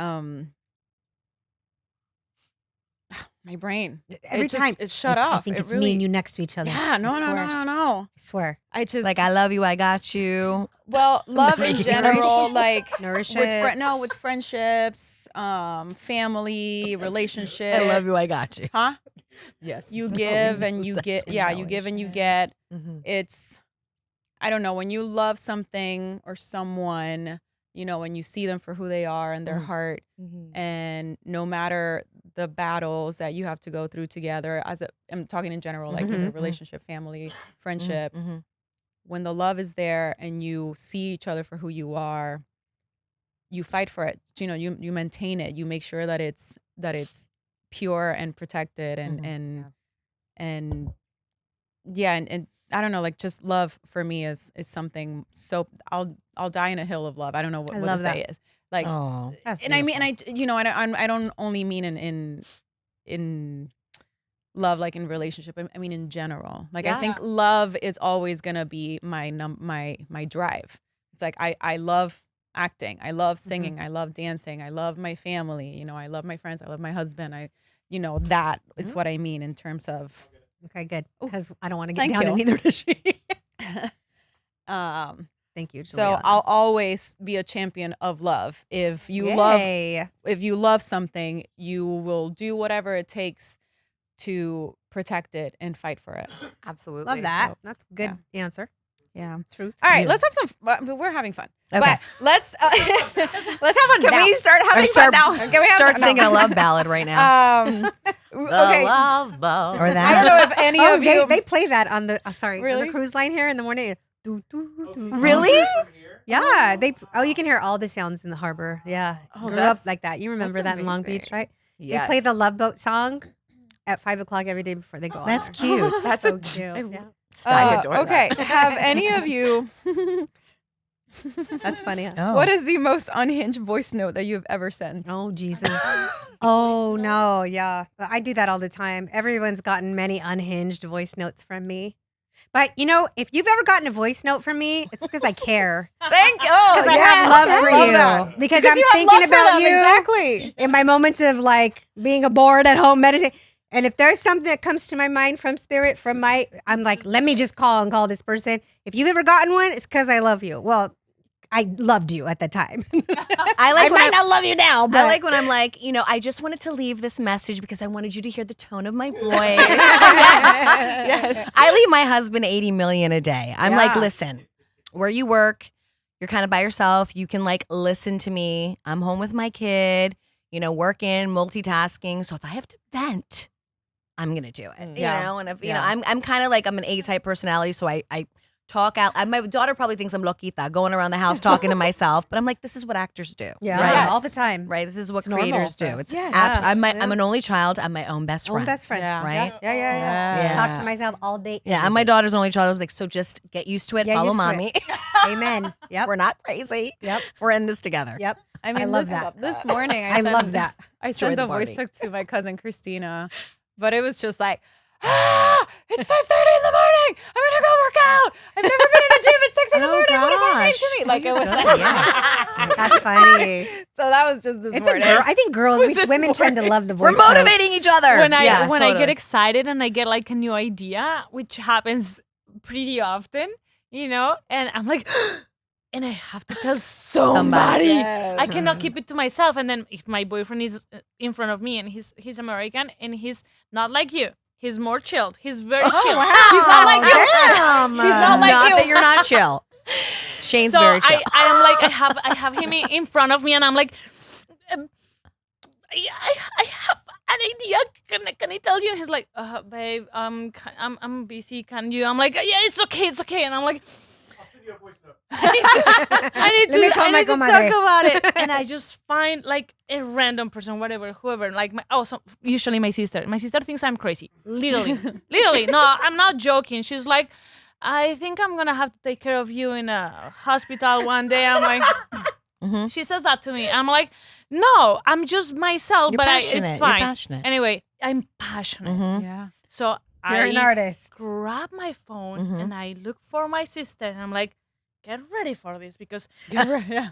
My brain. Every time it shut I off. think It it's really, me and you next to each other. Yeah, no. I swear. I just Like, I love you, I got you. well, love in Nourish. general, like Nourish with it. with friendships, family, relationships. I love you, I got you. Huh? Yes. You give and you That's get. my Yeah, you challenge. give and you get. Mhm. It's, I don't know, when you love something or someone, when you see them for who they are and their heart, and no matter the battles that you have to go through together, I'm talking in general, like relationship, family, friendship, Mhm. when the love is there and you see each other for who you are, you fight for it. You maintain it. You make sure that it's pure and protected and and I don't know, like just love for me is something so I'll die in a hill of love. I don't know what I the love say is. Like Oh. That's and I mean, and I don't only mean in love, like in relationship. I mean in general. Like I think love is always gonna be my drive. It's like I love acting. I love singing. I love dancing. I love my family. I love my friends. I love my husband. That it's what I mean in terms of. Okay, good. Because I don't want to get Thank down, you. and neither does she. Thank you. So Juliana. I'll always be a champion of love. If you love something, you will do whatever it takes to protect it and fight for it. Absolutely. Love that. So, That's a good answer. Yeah. Truth. All right, Yeah. let's have some. We're having fun, Okay. but let's let's have fun. Can now. we start having start- fun now? Can we have Start fun? singing a love ballad right now. Okay. love ball. Or that. I don't know if any Oh, of you. they play that on the on Really? the cruise line here in the morning. Do, do, do. Really? From here? Yeah, they. Oh, you can hear all the sounds in the harbor. Yeah, Oh, grew up like that. You remember that in Long Beach, right? Yes. They play the Love Boat song at 5 o'clock every day before they go. on That's there. cute. That's So a cute. Yeah. I adore okay. that. Have any of you? That's funny. Huh? Oh. What is the most unhinged voice note that you've ever sent? Oh Jesus! Oh no! Yeah, I do that all the time. Everyone's gotten many unhinged voice notes from me. But if you've ever gotten a voice note from me, it's because I care. Thank you. Because I have love for you. Because I'm you have thinking love for about them, you exactly. in my moments of like being bored at home meditating. And if there's something that comes to my mind from spirit, I'm like, let me just call this person. If you've ever gotten one, it's because I love you. Well, I loved you at the time. I might not love you now, but I like when I'm like, I just wanted to leave this message because I wanted you to hear the tone of my voice. Yes. I leave my husband 80 million a day. I'm like, Yeah. listen, where you work, you're kind of by yourself. You can like listen to me. I'm home with my kid, working, multitasking. So if I have to vent, I'm gonna do it. Yeah. And if Yeah. I'm kind of like I'm an A-type personality, so I talk out. My daughter probably thinks I'm loquita, going around the house talking to myself. But I'm like, this is what actors do. yeah, Right? all the time. Right. This is what It's normal creators for do. us. It's Yeah. I'm an only child. I'm my own best friend. Own best friend. Yeah. Right? Yeah. Yeah. Talk to myself all day. Yeah. I'm my daughter's only child. I was like, so just get used to it. Get Follow used to it. mommy. Amen. Yep. We're not crazy. Yep. We're in this together. Yep. I mean, love this, that. this morning I love that. I Enjoy sent the a voice party. text to my cousin Christina, but it was just like, it's 5:30 in the morning. I'm gonna go work out. I've never been in a gym at 6 in the Oh, morning. What does that mean gosh. to me? Like it was Good, like, yeah. That's funny. so that was just this It's a morning. girl. I think girls, this women tend to love the voice. We're motivating each other. when I Yeah, when I get totally. excited and I get like a new idea, which happens pretty often, and I'm like, and I have to tell somebody. Yes. I cannot keep it to myself. And then if my boyfriend is in front of me and he's American and he's not like you, he's more chilled. He's very chill. He's not like you. Damn. He's not like Not you. that you're not chill. Shane's So very chill. I am like I have him in front of me and I'm like, I have an idea. Can I tell you? And he's like, babe, I'm busy. Can you? I'm like, yeah, it's okay. And I'm like, I'll send you a voice note. I need Let me to call my talk comadre. about it. And I just find like a random person, whoever, like usually my sister. My sister thinks I'm crazy. Literally. No, I'm not joking. She's like, I think I'm gonna have to take care of you in a hospital one day. I'm like, Mhm. she says that to me. I'm like, no, I'm just myself, You're but passionate. it's You're fine. passionate. Anyway, I'm passionate. Mhm. Yeah. So You're an I artist. grab my phone Mhm. and I look for my sister and I'm like, get ready for this because Yeah.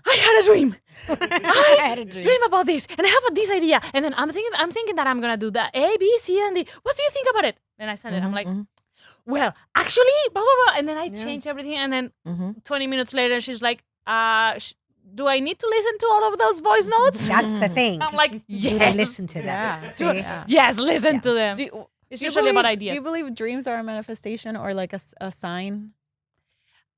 I had a dream. I had a Dream about this and I have this idea. And then I'm thinking that I'm gonna do the A, B, C, and D. What do you think about it? Then I send it. I'm like, Mhm. well, actually, blah blah blah. And then I change everything. And then Mhm. 20 minutes later, she's like, do I need to listen to all of those voice notes? That's the thing. I'm like, Do yes. they listen to them? Yeah. See? Yeah. Yes, listen to them. It's Do you usually about believe- ideas. Do you believe dreams are a manifestation or like a sign?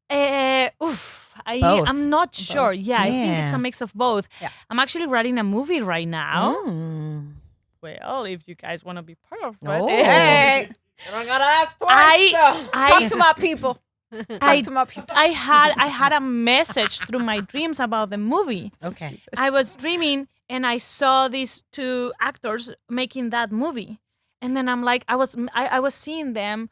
Both. I'm not sure. Yeah, I think it's Yeah. a mix of both. Yeah. I'm actually writing a movie right now. Mm. Well, if you guys want to be part of it. Oh. Hey, you don't gotta ask twice. Talk to my people. Talk to my people. I had a message through my dreams about the movie. Okay. I was dreaming and I saw these two actors making that movie. And then I'm like, I was seeing them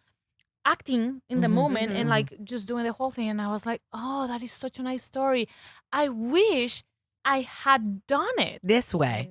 acting in the moment and like just doing the whole thing. And I was like, oh, that is such a nice story. I wish I had done it. This way.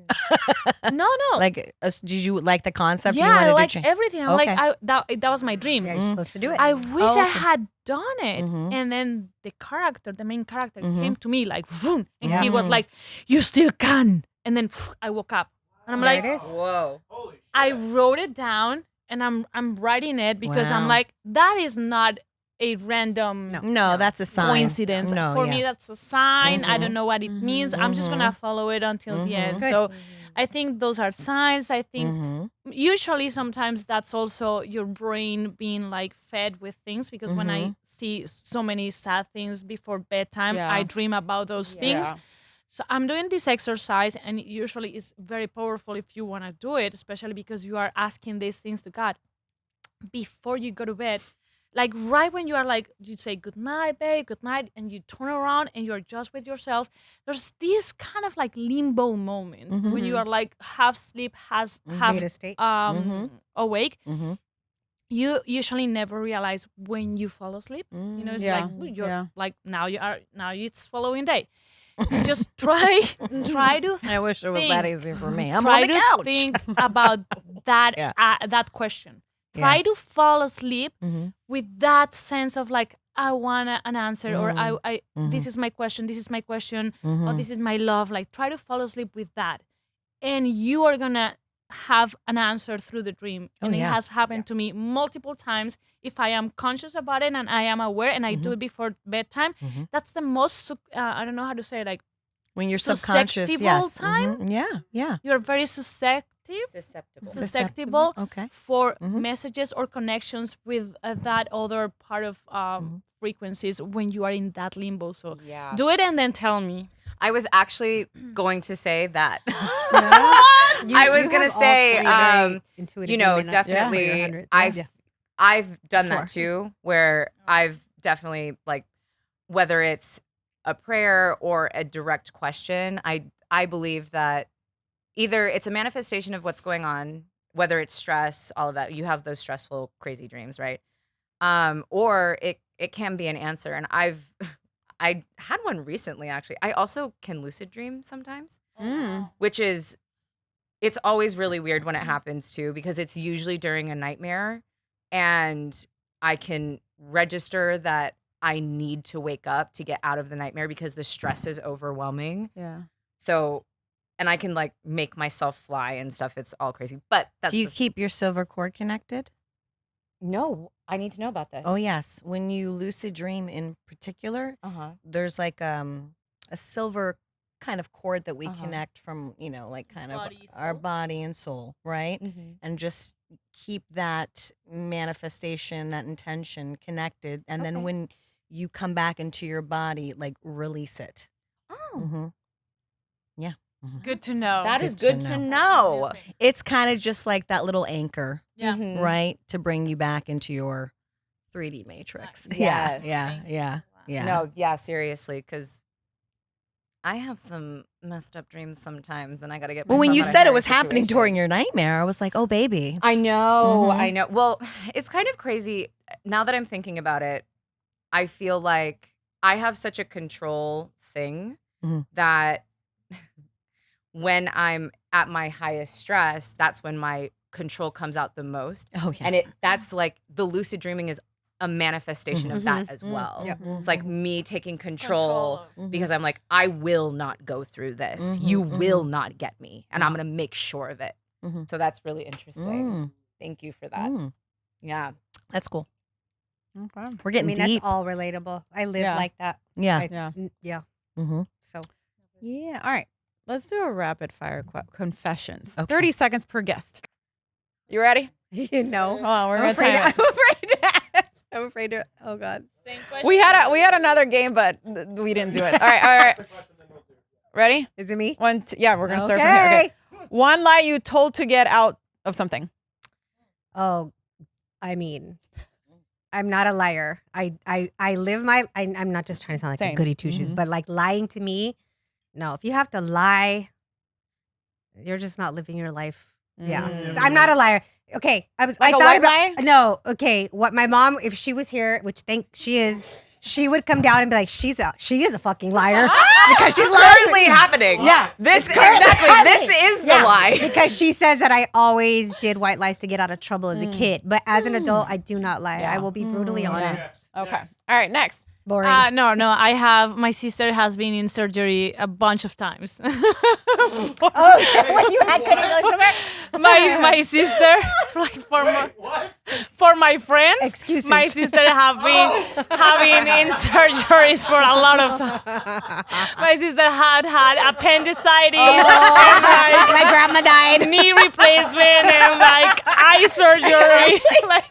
No. Like, did you like the concept? yeah, you I wanted like to change? everything. I'm Okay. like, that was my dream. Yeah, you're supposed to do it. I wish Oh, I okay. had done it. Mhm. And then the main character Mhm. came to me like, vroom, and Yeah. he was like, you still can. And then I woke up. And I'm There like, it is. Whoa. Holy shit. I wrote it down and I'm writing it because I'm Wow. like, that is not a random No, that's a sign. coincidence. No, For yeah. me, that's a sign. I Mhm. don't know what it means. I'm just gonna follow it until the end. Good. So I think those are signs. I think Mhm. usually sometimes that's also your brain being like fed with things because when I see so many sad things before bedtime, Yeah. I dream about those things. Yeah. So I'm doing this exercise and usually it's very powerful if you want to do it, especially because you are asking these things to God. Before you go to bed, like right when you are like, you say good night, babe, good night, and you turn around and you're just with yourself. There's this kind of like limbo moment when you are like half sleep, half Beta state. awake. Mm-hmm. You usually never realize when you fall asleep. You know, it's Yeah. like you're Yeah. like now it's following day. Just try to I wish it was think. that easy for me. I'm try on the to couch. think about that Yeah. that question. Yeah. Try to fall asleep Mhm. with that sense of like I want an answer or I this Mhm. is my question. This is my question. Mhm. Or this is my love. Like try to fall asleep with that, and you are gonna have an answer through the dream. Oh, And it yeah. has happened to me multiple times. If I am conscious about it and I am aware and I do it before bedtime, Mhm. that's the most I don't know how to say it, like When you're subconscious, susceptible yes. time? Mhm. Yeah, yeah. you're very susceptible Susceptible. Okay. for Mhm. messages or connections with that other part of frequencies when you are in that limbo. So Yeah. do it and then tell me. I was actually going to say that. You- I was you gonna have all say, three very intuitive you know, women up there for your definitely, 100. I've done Four. that too, where I've definitely like, whether it's a prayer or a direct question, I believe that either it's a manifestation of what's going on, whether it's stress, all of that. You have those stressful, crazy dreams, right? Or it can be an answer, and I had one recently actually. I also can lucid dream sometimes, which is it's always really weird when it happens too, because it's usually during a nightmare, and I can register that I need to wake up to get out of the nightmare because the stress is overwhelming. Yeah. So, and I can like make myself fly and stuff. It's all crazy. But that's Do you keep your silver cord connected? no. I need to know about this. Oh, yes. When you lucid dream in particular, Uh-huh. there's like a silver kind of cord that we Uh-huh. connect from, you know, like kind Body, of our soul? body and soul, right? Mm-hmm. And just keep that manifestation, that intention connected. And then Okay. when you come back into your body, like release it. Oh, Mm-hmm. Yeah. Mhm. Good to know. that Good is to good to know. know. It's kind of just like that little anchor, Yeah. Mhm. right? To bring you back into your 3D matrix. Nice. Yeah. Yes. Yeah. Yeah. Yeah. No, yeah, seriously, because I have some messed up dreams sometimes, and I got to get. Well, when myself you out of said it hairy was happening during situations. your nightmare, I was like, oh, baby. I know, Mhm. I know. Well, it's kind of crazy now that I'm thinking about it. I feel like I have such a control thing Mhm. that when I'm at my highest stress, that's when my control comes out the most. Oh, yeah. And that's like the lucid dreaming is a manifestation of that as well. Yep. It's like me taking control of- because I'm like, I will not go through this. Mhm, You will not get me. And I'm going to make sure of it. Mhm. So that's really interesting. Mm, Thank you for that. mm. Yeah. That's cool. Okay. We're I getting mean, deep. that's all relatable. I live Yeah. like that. Yeah. Yeah. Mm-hmm. So Yeah. All right. Let's do a rapid fire confessions. Okay. 30 seconds per guest. You ready? no, Hold on. We're I'm gonna afraid. time it. I'm afraid to ask. I'm afraid to. Oh God. Same question. We had another game, but we didn't do it. All right. All right. Ready? Is it me? One. Yeah. We're gonna start from here. Okay. One lie you told to get out of something. Oh, I mean, I'm not a liar. I live my. I'm not just trying to sound like Same. a goody two shoes, Mhm. but like lying to me. No, if you have to lie, you're just not living your life. Yeah, Mm. so I'm not a liar. Okay, I Like I a thought white about lie? no. Okay, what my mom, if she was here, which think she is, she would come down and be like, she is a fucking liar because she's lying. Currently happening. Yeah, This it's currently exactly. happening. This is the Yeah, lie. because she says that I always did white lies to get out of trouble as a kid, but as an adult, I do not lie. Yeah. I will be brutally honest. Okay. All right. Next. Boring. No. My sister has been in surgery a bunch of times. Oh, when you had couldn't go somewhere. my sister, like for my friends, Excuses. my sister have been having in surgeries for a lot of time. My sister had appendicitis, and like My grandma died. knee replacement, and like eye surgery, like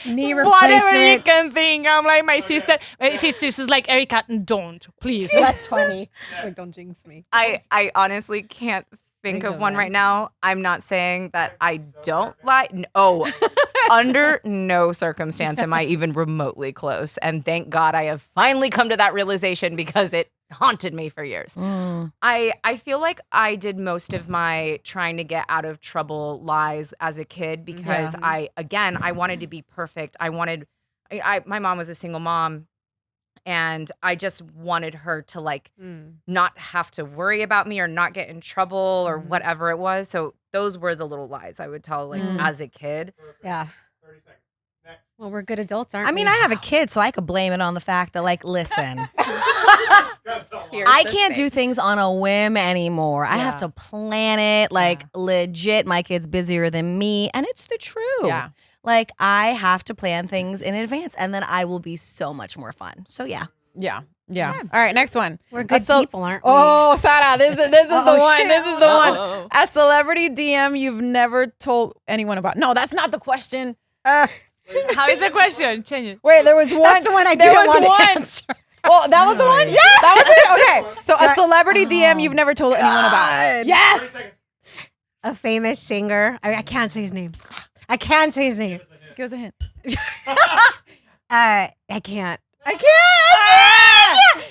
Knee whatever you replacement. can think. I'm like my sister. She's just like Erika, don't please. That's funny. Like, don't jinx me. I honestly can't think of one right now. I'm not saying that I don't lie. Oh, under no circumstance am I even remotely close. And thank God I have finally come to that realization because it haunted me for years. I feel like I did most of my trying to get out of trouble lies as a kid because I wanted to be perfect. My mom was a single mom. And I just wanted her to like not have to worry about me or not get in trouble or whatever it was. So those were the little lies I would tell like as a kid. Yeah. 30 seconds. Next. Well, we're good adults, aren't we? I mean, I have a kid, so I could blame it on the fact that, like, listen, That's a lot. I can't do things on a whim anymore. I have to plan it, like, legit. My kid's busier than me, and it's the truth. Yeah. Like, I have to plan things in advance, and then I will be so much more fun. So, yeah. Yeah. All right, next one. We're good people, aren't we? Oh, Sara, this is the one. shit. This is the one. A celebrity DM you've never told anyone about. No, that's not the question. How is the question? Change it. Wait, there was one. That's the one I there didn't was want to one. answer. Well, that was the one? Yeah. That was it? Okay. So a celebrity DM you've never told anyone about. 30 Yes. seconds. A famous singer. I can't say his name. I can't say his name. Give us a hint. I can't.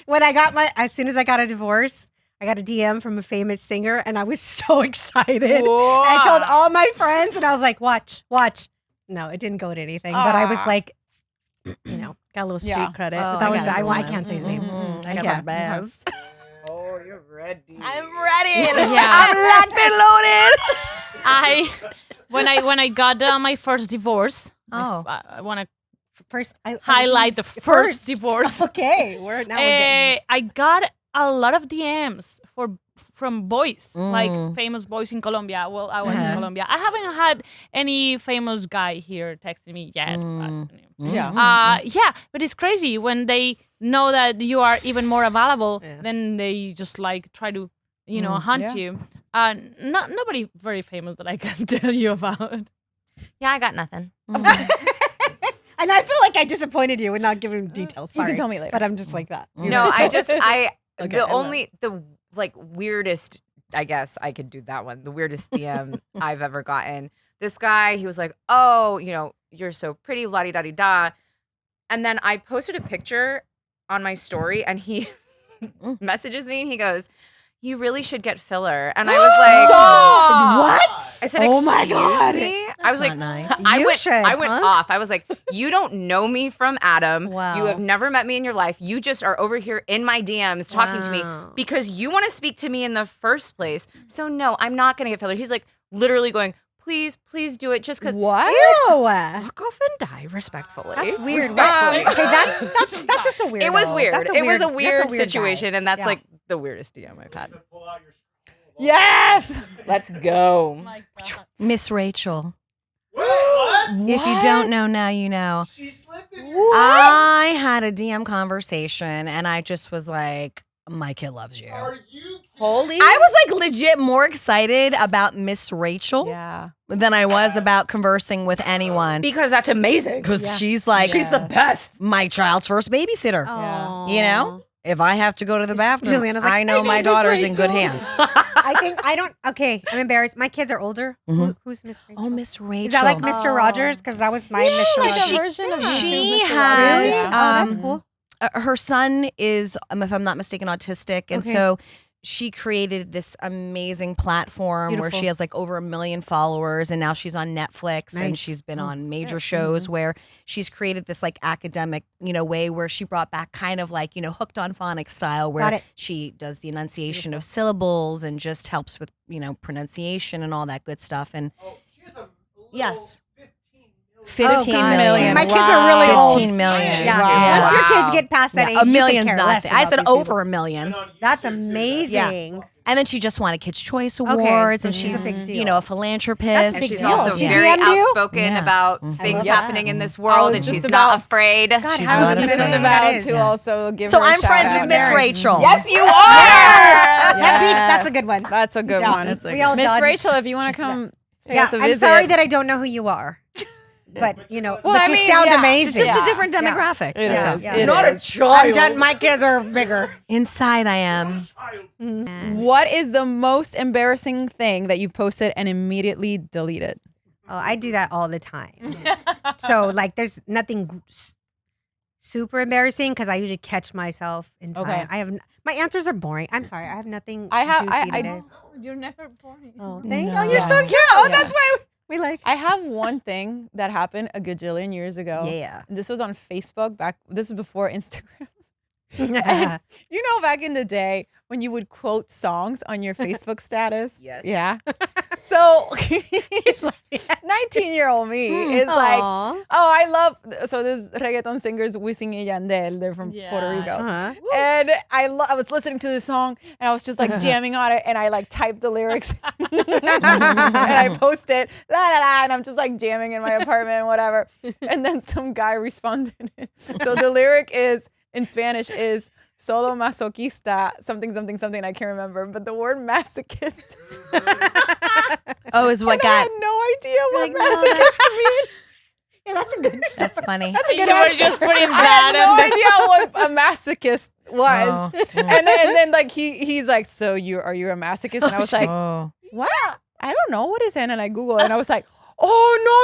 When as soon as I got a divorce, I got a DM from a famous singer, and I was so excited. Whoa. I told all my friends, and I was like, watch. No, it didn't go to anything, but I was like, got a little street credit. Oh, but that I was got I can't say his name. I got the best. Oh, you're ready. I'm ready. Yeah. I'm locked and loaded. When I got my first divorce. Oh. I want to First, I highlight the first divorce. Okay, we're getting. I got a lot of DMs from boys, like famous boys in Colombia. Well, I was in Colombia. I haven't had any famous guy here texting me yet. But it's crazy when they know that you are even more available. Then they just like try to, hunt you. Nobody very famous that I can tell you about. Yeah, I got nothing. And I feel like I disappointed you in not giving details. You Sorry. can tell me later. But I'm just like that. No, Okay, the weirdest, I guess I could do that one. The weirdest DM I've ever gotten. This guy, he was like, oh, you're so pretty, la-di-da-di-da. And then I posted a picture on my story and he messages me and he goes, you really should get filler. And I was like, What? I said, Oh my excuse God. me? I was like, nice. I went off. I was like, you don't know me from Adam. Wow. You have never met me in your life. You just are over here in my DMs talking to me because you want to speak to me in the first place. So no, I'm not going to get filler. He's like literally going, please do it just because. What? Ew. Fuck off and die respectfully. That's weird. Respectfully. Okay, that's just a weird. It was weird. That's It was a weird guy. situation, and that's Yeah. like the weirdest DM I've had. Pull out your Yes. Let's go. My God. Miss Rachel. Wait, what? If you don't know, now you know. She slipped in your I had a DM conversation and I just was like, my kid loves you. Are you Holy. I was like legit more excited about Miss Rachel Yeah. than I was about conversing with anyone. Because that's amazing. Because she's like, She's the best. my child's first babysitter. Aw. You know? If I have to go to the bathroom, Juliana's like, I know "Hey, my Miss daughter's in good Rachel." hands. Okay, I'm embarrassed. My kids are older. Who's Miss Rachel? Oh, Miss Rachel. Is that like Mr. Rogers? Because that was my Mr. Like Rogers. a version of She Mr. has, Rogers. Oh, that's cool. her son is, if I'm not mistaken, autistic. And Okay. so she created this amazing platform where Beautiful. she has like over 1 million followers. And now she's on Netflix and Nice. she's been on major shows where she's created this like academic, way where she brought back kind of like, hooked on phonics style Got where it. she does the enunciation of syllables and just helps with, pronunciation and all that good stuff. And Oh, she has a little Yes. 15 million. 15 God. million. My kids are really old. 15 million. Yeah. Wow. Once your Wow. kids get past that age, Yeah, a you million's could care not. less I about said these over people. 1 million. And on That's YouTube, too. amazing. And then she just won a Kids' Choice Okay, Awards, so and she's she's, a big deal. a philanthropist. That's And big she's deal. also Did she very DM you? outspoken Yeah. about love things that. happening in this world, was and just she's about- not afraid. God, She's how not is I was it just afraid. about that is? to also give So her a I'm friends shout with out. Miss Rachel. Yes, you are. That's a good one. That's a good Yeah. one. That's a We all Miss dodged- Rachel, if you want to come pay Yeah, us a I'm visit. sorry that I don't know who you are. But Well, but I you mean, sound yeah. amazing. It's just Yeah. a different Yeah. demographic. It That's is. all. Yeah. It Not a is. I'm child. done. My kids are bigger. Inside, I am. What is the most embarrassing thing that you've posted and immediately deleted? Oh, I do that all the time. So like, there's nothing super embarrassing because I usually catch myself in time. Okay. My answers are boring. I'm sorry. I have nothing. I have- juicy I- today. You're never boring. Oh, thank No. you. You're so Yes. cute. Oh, Yes. that's why we like. I have one thing that happened a gajillion years ago. Yeah. And this was on Facebook this was before Instagram. Yeah. You know, back in the day when you would quote songs on your Facebook status? Yes. Yeah. So 19-year-old me is like, Aw. oh, I love, so there's reggaeton singers Wisin y Yandel. They're from Puerto Yeah. Rico. Uh-huh. And I was listening to the song and I was just like jamming on it and I like typed the lyrics and I posted la la la and I'm just like jamming in my apartment and whatever. And then some guy responded. So the lyric is in Spanish is solo masoquista, something, something, something. I can't remember, but the word masochist. Oh, is what And I got. had no idea what Like, no, masochist means. Yeah, that's a good. That's funny. That's a good You were answer. just putting I had that no in idea what a masochist was. Oh, And then like he's like, so are you a masochist? And I was like, oh. what? I don't know what is it. And I Googled it and I was like, oh, no,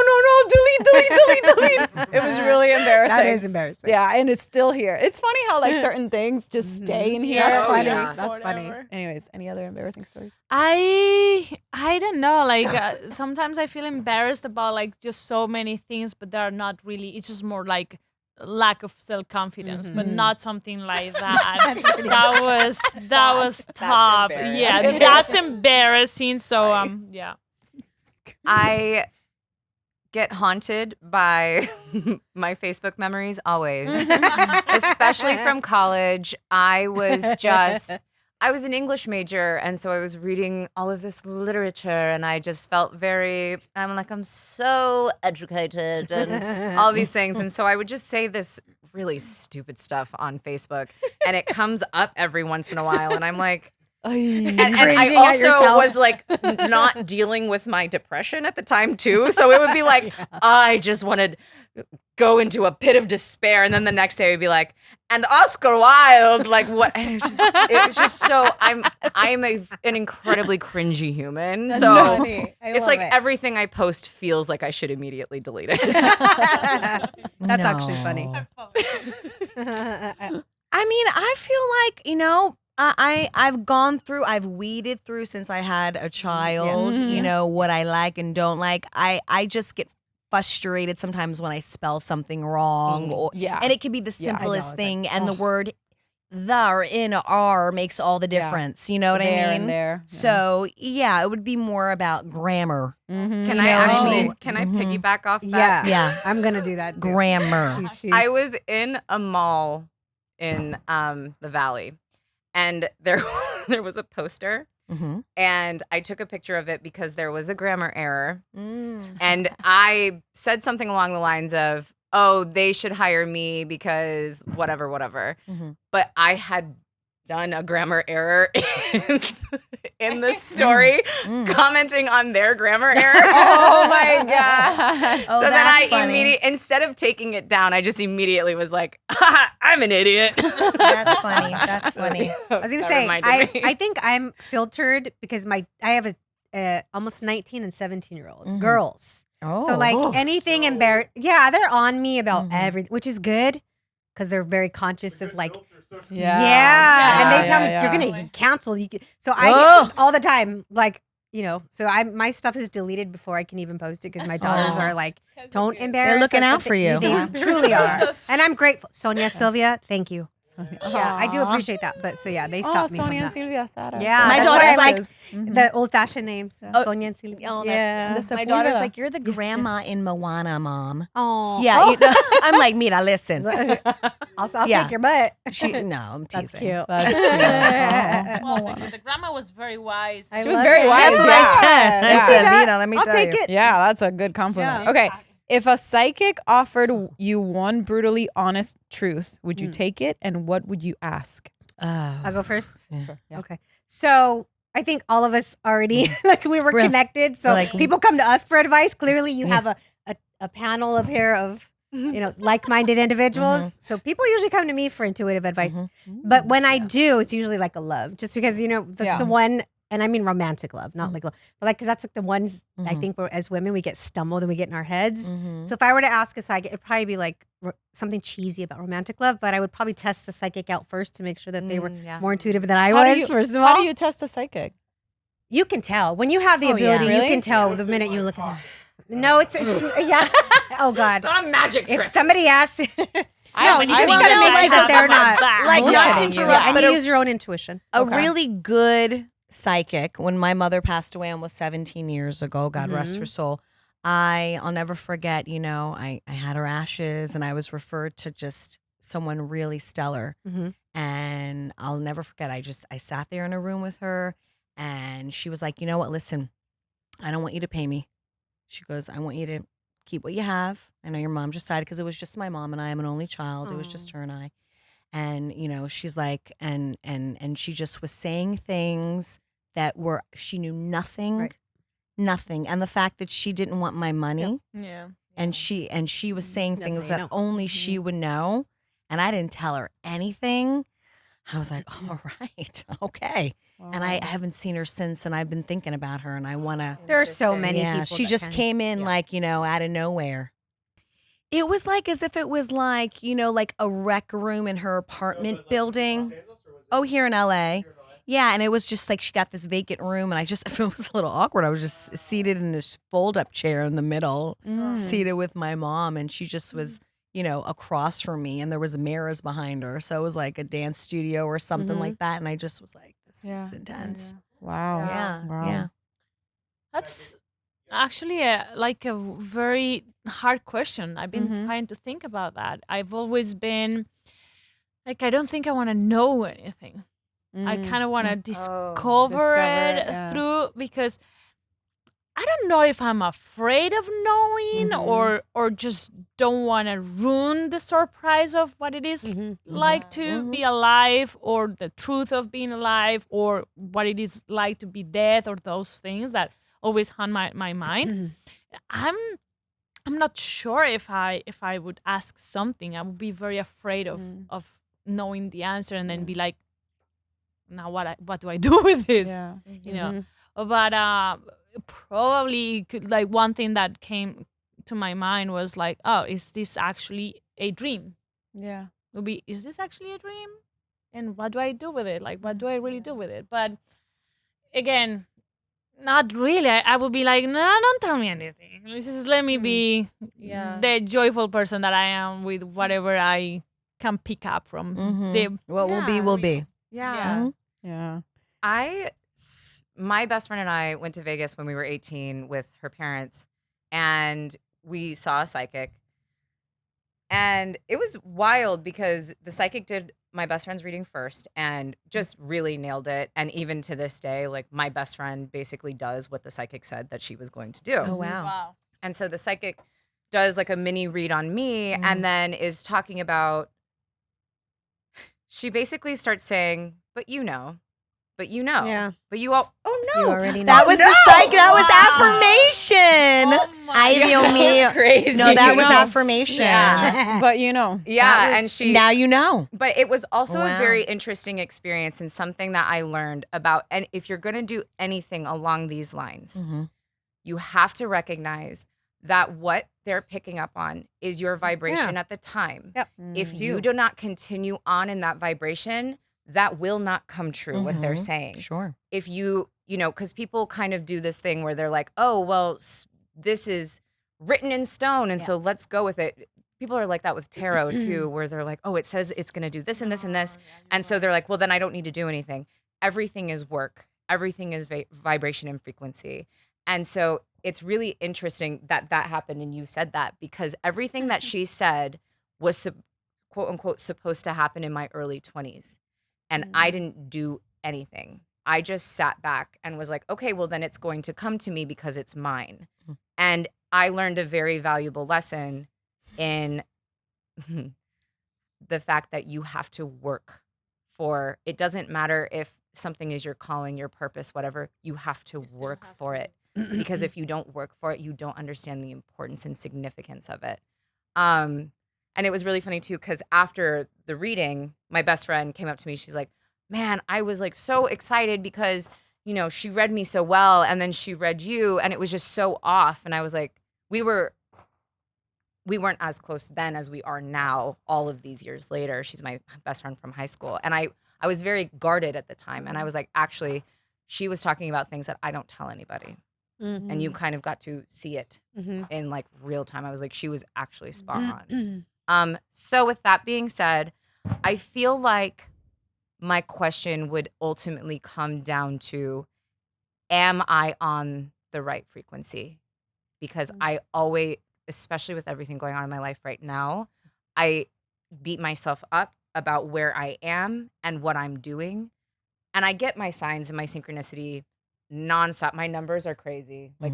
delete. It was really embarrassing. That is embarrassing. Yeah, and it's still here. It's funny how like certain things just stay in here. That's Oh, funny. yeah. That's funny. Forever. Anyways, any other embarrassing stories? I don't know. Like sometimes I feel embarrassed about like just so many things, but they're not really. It's just more like lack of self confidence, but not something like that. that was top. embarrassing. Yeah, that's embarrassing. So yeah. I get haunted by my Facebook memories always, especially from college. I was an English major, and so I was reading all of this literature, and I just felt I'm so educated and all these things. And so I would just say this really stupid stuff on Facebook, and it comes up every once in a while, and I'm like, and I Cringing at also yourself. was like not dealing with my depression at the time too. So it would be like, I just wanted to go into a pit of despair. And then the next day it would be like, and Oscar Wilde, like what? And it was just so, I'm an incredibly cringy human. So funny. I it's love like it. everything I post feels like I should immediately delete it. That's actually funny. I mean, I feel like, I've weeded through since I had a child, what I like and don't like. I just get frustrated sometimes when I spell something wrong. Yeah. And it could be the Yeah, I know. simplest It's thing. like, And the word the or in or R makes all the Yeah. difference. You know what There I and mean? there. So, yeah, it would be more about grammar. Mhm. Can You I know what I actually, mean? can I piggyback off that? Yeah. Yeah. I'm going to do that. Too. Grammar. I was in a mall in the Valley, and there was a poster, Mm-hmm. and I took a picture of it because there was a grammar error, and I said something along the lines of, "Oh, they should hire me because whatever." Mhm. But I had done a grammar error in the story, commenting on their grammar error. Oh my God. Oh, So then that's I funny. immediately, instead of taking it down, I just immediately was like, I'm an idiot. That's funny. That's funny. I was gonna say, I think I'm filtered because I have a almost 19 and 17-year-old girls. Oh. So like anything embarrassing, yeah, they're on me about Mhm. everything, which is good because they're very conscious of like, Yeah. yeah, and they tell me yeah. you're gonna get canceled. So I Oh. get all the time, like so my stuff is deleted before I can even post it because my daughters Oh. are like, don't embarrass. They're looking us out with for the- you. They Yeah. truly are, and I'm grateful. Sonia, Sylvia, thank you. Aw. Yeah, I do appreciate that. But so yeah, they stopped me Sonia from and that. Sylvia, Sara. Yeah, My that's daughter's why I like- the old-fashioned names. Oh. Sonia and Sylvia. Oh, yeah. The My daughter's Sepulveda. like, you're the grandma in Moana, Mom. Oh, Yeah, you know, I'm like, Mira, listen. I'll Yeah. take your butt. No, I'm teasing. That's cute. That's cute. Well, the grandma was very wise. I She was love very it. wise, That's what yeah. I said. Yeah. I said, that? Mira, let me I'll tell take you. it. Yeah, that's a good compliment. Yeah. Okay. If a psychic offered you one brutally honest truth, would you take it? And what would you ask? I'll go first. Yeah. Okay. So I think all of us already like we were We're- connected. So we're like- people come to us for advice. Clearly, you have a panel of here of like-minded individuals. So people usually come to me for intuitive advice. But when I do, it's usually like a love, just because that's Yeah. the one And I mean romantic love, not like love. But like, because that's like the ones I Mhm. think we're, as women, we get stumbled and we get in our heads. Mhm. So if I were to ask a psychic, it'd probably be like something cheesy about romantic love, but I would probably test the psychic out first to make sure that they were Yeah. more intuitive than I How do was, you- first of all. How do you test a psychic? You can tell. When you have the Oh, yeah. ability, Really? you can tell Yeah, the it's minute like you look at coffee. them. No, it's yeah. Oh God. not a magic If somebody asks, no, I you just mean, gotta I make sure that have they're about not that. Like, not to bullshitting you. interrupt, and but you a- use your own intuition. A Okay. really good psychic. When my mother passed away almost 17 years ago, God rest her soul, I'll never forget, I had her ashes and I was referred to just someone really stellar. Mhm. And I'll never forget, I sat there in a room with her and she was like, you know what, listen, I don't want you to pay me. She goes, I want you to keep what you have. I know your mom just died because it was just my mom and I am an only child. It was just her and I. And, she's like, and she just was saying things that she knew nothing, Right. nothing. And the fact that she didn't want my money Yeah. and she was saying That's things what you that know. only she would know. And I didn't tell her anything. I was like, all right, okay. And I haven't seen her since, and I've been thinking about her, and I want to. There are so many Yeah, people. she that just can. came in like, out of nowhere. It was like as if it was like, like a rec room in her apartment building. Oh, here in LA. Yeah, and it was just like she got this vacant room, and it was a little awkward. I was just seated in this fold-up chair in the middle, seated with my mom, and she just was, across from me, and there was mirrors behind her. So it was like a dance studio or something like that, and I just was like, this is intense. Wow. Yeah. Wow. Yeah. That's actually a very hard question. I've been trying to think about that. I've always been like, I don't think I want to know anything. I kind of want to discover it yeah. through, because I don't know if I'm afraid of knowing or just don't want to ruin the surprise of what it is like to be alive, or the truth of being alive, or what it is like to be dead, or those things that always haunt my mind. I'm not sure if I would ask something. I would be very afraid of knowing the answer and then be like, now what do I do with this? Yeah. You know. But probably like one thing that came to my mind was like, oh, is this actually a dream? Yeah. Would be, is this actually a dream? And what do I do with it? Like, what do I really do with it? But again, not really. I would be like, no, don't tell me anything. Just let me be the joyful person that I am with whatever I can pick up from the. What will be, will be. Yeah. Yeah. My best friend and I went to Vegas when we were 18 with her parents, and we saw a psychic. And it was wild because the psychic did my best friend's reading first and just really nailed it. And even to this day, like, my best friend basically does what the psychic said that she was going to do. Oh, wow. Wow. And so the psychic does like a mini read on me and then is talking about, she basically starts saying, but you know, but Yeah. you all, oh no. You already know. That was the psych. That was affirmation. Oh my Ay, Dios mío. Crazy. No, that You was know? affirmation. Yeah. But you know. Yeah, and she Now you know. but it was also a Wow. very interesting experience and something that I learned about. And if you're going to do anything along these lines, you have to recognize that what they're picking up on is your vibration at the time. Yep. If you do not continue on in that vibration, that will not come true, what they're saying. Sure. If you know, because people kind of do this thing where they're like, oh, well, this is written in stone, and so let's go with it. People are like that with tarot too, where they're like, oh, it says it's going to do this and this and this. And so they're like, well, then I don't need to do anything. Everything is work. Everything is vibration and frequency. And so it's really interesting that that happened and you said that, because everything that she said was quote unquote supposed to happen in my early 20s. And I didn't do anything. I just sat back and was like, okay, well, then it's going to come to me because it's mine. And I learned a very valuable lesson in the fact that you have to work for it. Doesn't matter if something is your calling, your purpose, whatever, you have to work for it. Because if you don't work for it, you don't understand the importance and significance of it. And it was really funny too, because after the reading, my best friend came up to me. She's like, man, I was like so excited because you know, she read me so well, and then she read you, and it was just so off. And I was like, we weren't as close then as we are now, all of these years later. She's my best friend from high school. And I was very guarded at the time. And I was like, actually, she was talking about things that I don't tell anybody. Mm-hmm. And you kind of got to see it in like real time. I was like, she was actually spot on. So with that being said, I feel like my question would ultimately come down to, am I on the right frequency? Because I always, especially with everything going on in my life right now, I beat myself up about where I am and what I'm doing. And I get my signs and my synchronicity nonstop. My numbers are crazy. Like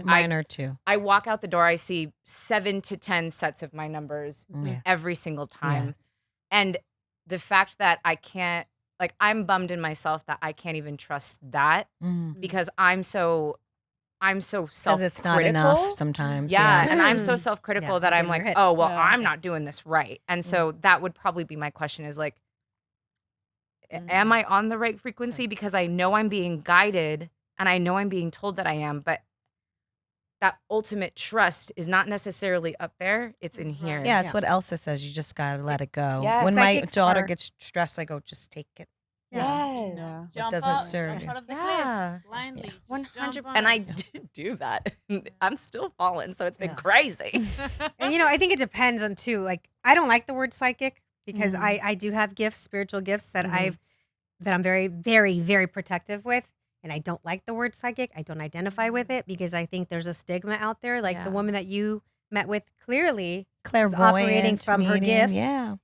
mine are too. I walk out the door, I see 7 to 10 sets of my numbers every single time. Yes. And the fact that I can't, like, I'm bummed in myself that I can't even trust that because I'm so self-critical. Because it's not enough sometimes. Yeah, and I'm so self-critical that I'm like, hit. oh, well, I'm not doing this right. And so that would probably be my question is like, am I on the right frequency? Because I know I'm being guided and I know I'm being told that I am, but that ultimate trust is not necessarily up there. It's in here. Yeah, it's what Elsa says. You just gotta let it go. Yes. When my Psychics daughter are- gets stressed, I go, just take it. Yes. It doesn't serve you. Out of the Yeah. cliff, blindly. just 100. jump on And I it. did do that. I'm still falling, so it's been crazy. And I think it depends on too. Like, I don't like the word psychic because I do have gifts, spiritual gifts that I'm very, very, very protective with. And I don't like the word psychic. I don't identify with it because I think there's a stigma out there. Like the woman that you met with clearly is operating from her gift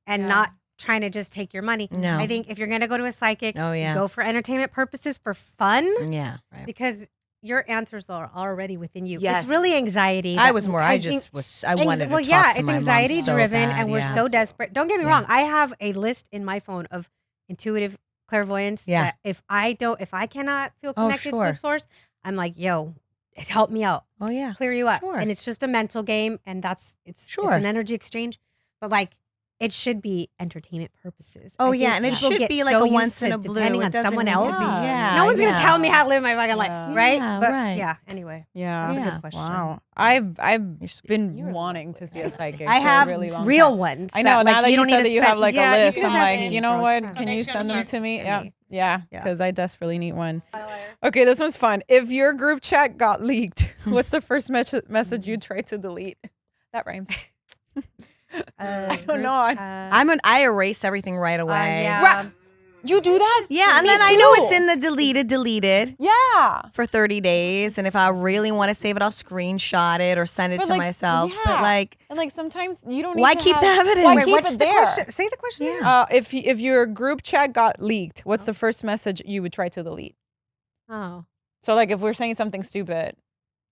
and not trying to just take your money. No. I think if you're going to go to a psychic, Oh, go for entertainment purposes, for fun, Yeah, right. because your answers are already within you. Yes. It's really anxiety. I that was more. I I think- just was. I wanted to well, talk yeah, to it's my mom anxiety so driven, bad, and we're yeah. so desperate. Don't get me wrong. I have a list in my phone of intuitive clairvoyance. Yeah. That if I cannot feel Oh, connected to sure. the source, I'm like, yo, help me out, Oh yeah. clear you up, Sure. and it's just a mental game, and it's Sure. an energy exchange, but like. It should be entertainment purposes. Oh I yeah, think and it people should get be like so a used once in to a blue. depending It on doesn't someone need else. to be. Yeah. No one's gonna yeah. tell me how to live my fucking life, Yeah. right? Yeah, But right. yeah. Anyway, Yeah. that's a Yeah. good question. Wow. I've You're sweet. been wanting to see a psychic I for have a really long real time. ones. I know. Now that you don't said need that to you spend- have like yeah, a you list, can I'm just ask like, me you know for what? time. Can you send them to me? Send Yeah. me. Yeah. Because I desperately need one. Okay, this one's fun. If your group chat got leaked, what's the first message you try to delete? That rhymes. I don't know. I erase everything right away. yeah. You do that? Yeah, and Me then I know it's too. in the deleted Yeah. for 30 days. And if I really want to save it, I'll screenshot it or send it But to like, myself. yeah. But like, And like sometimes you don't. why need to keep the have, evidence? Why Wait, keep What's it the there? question? Say the question. again. If your group chat got leaked, what's the first message you would try to delete? Oh, So like if we're saying something stupid,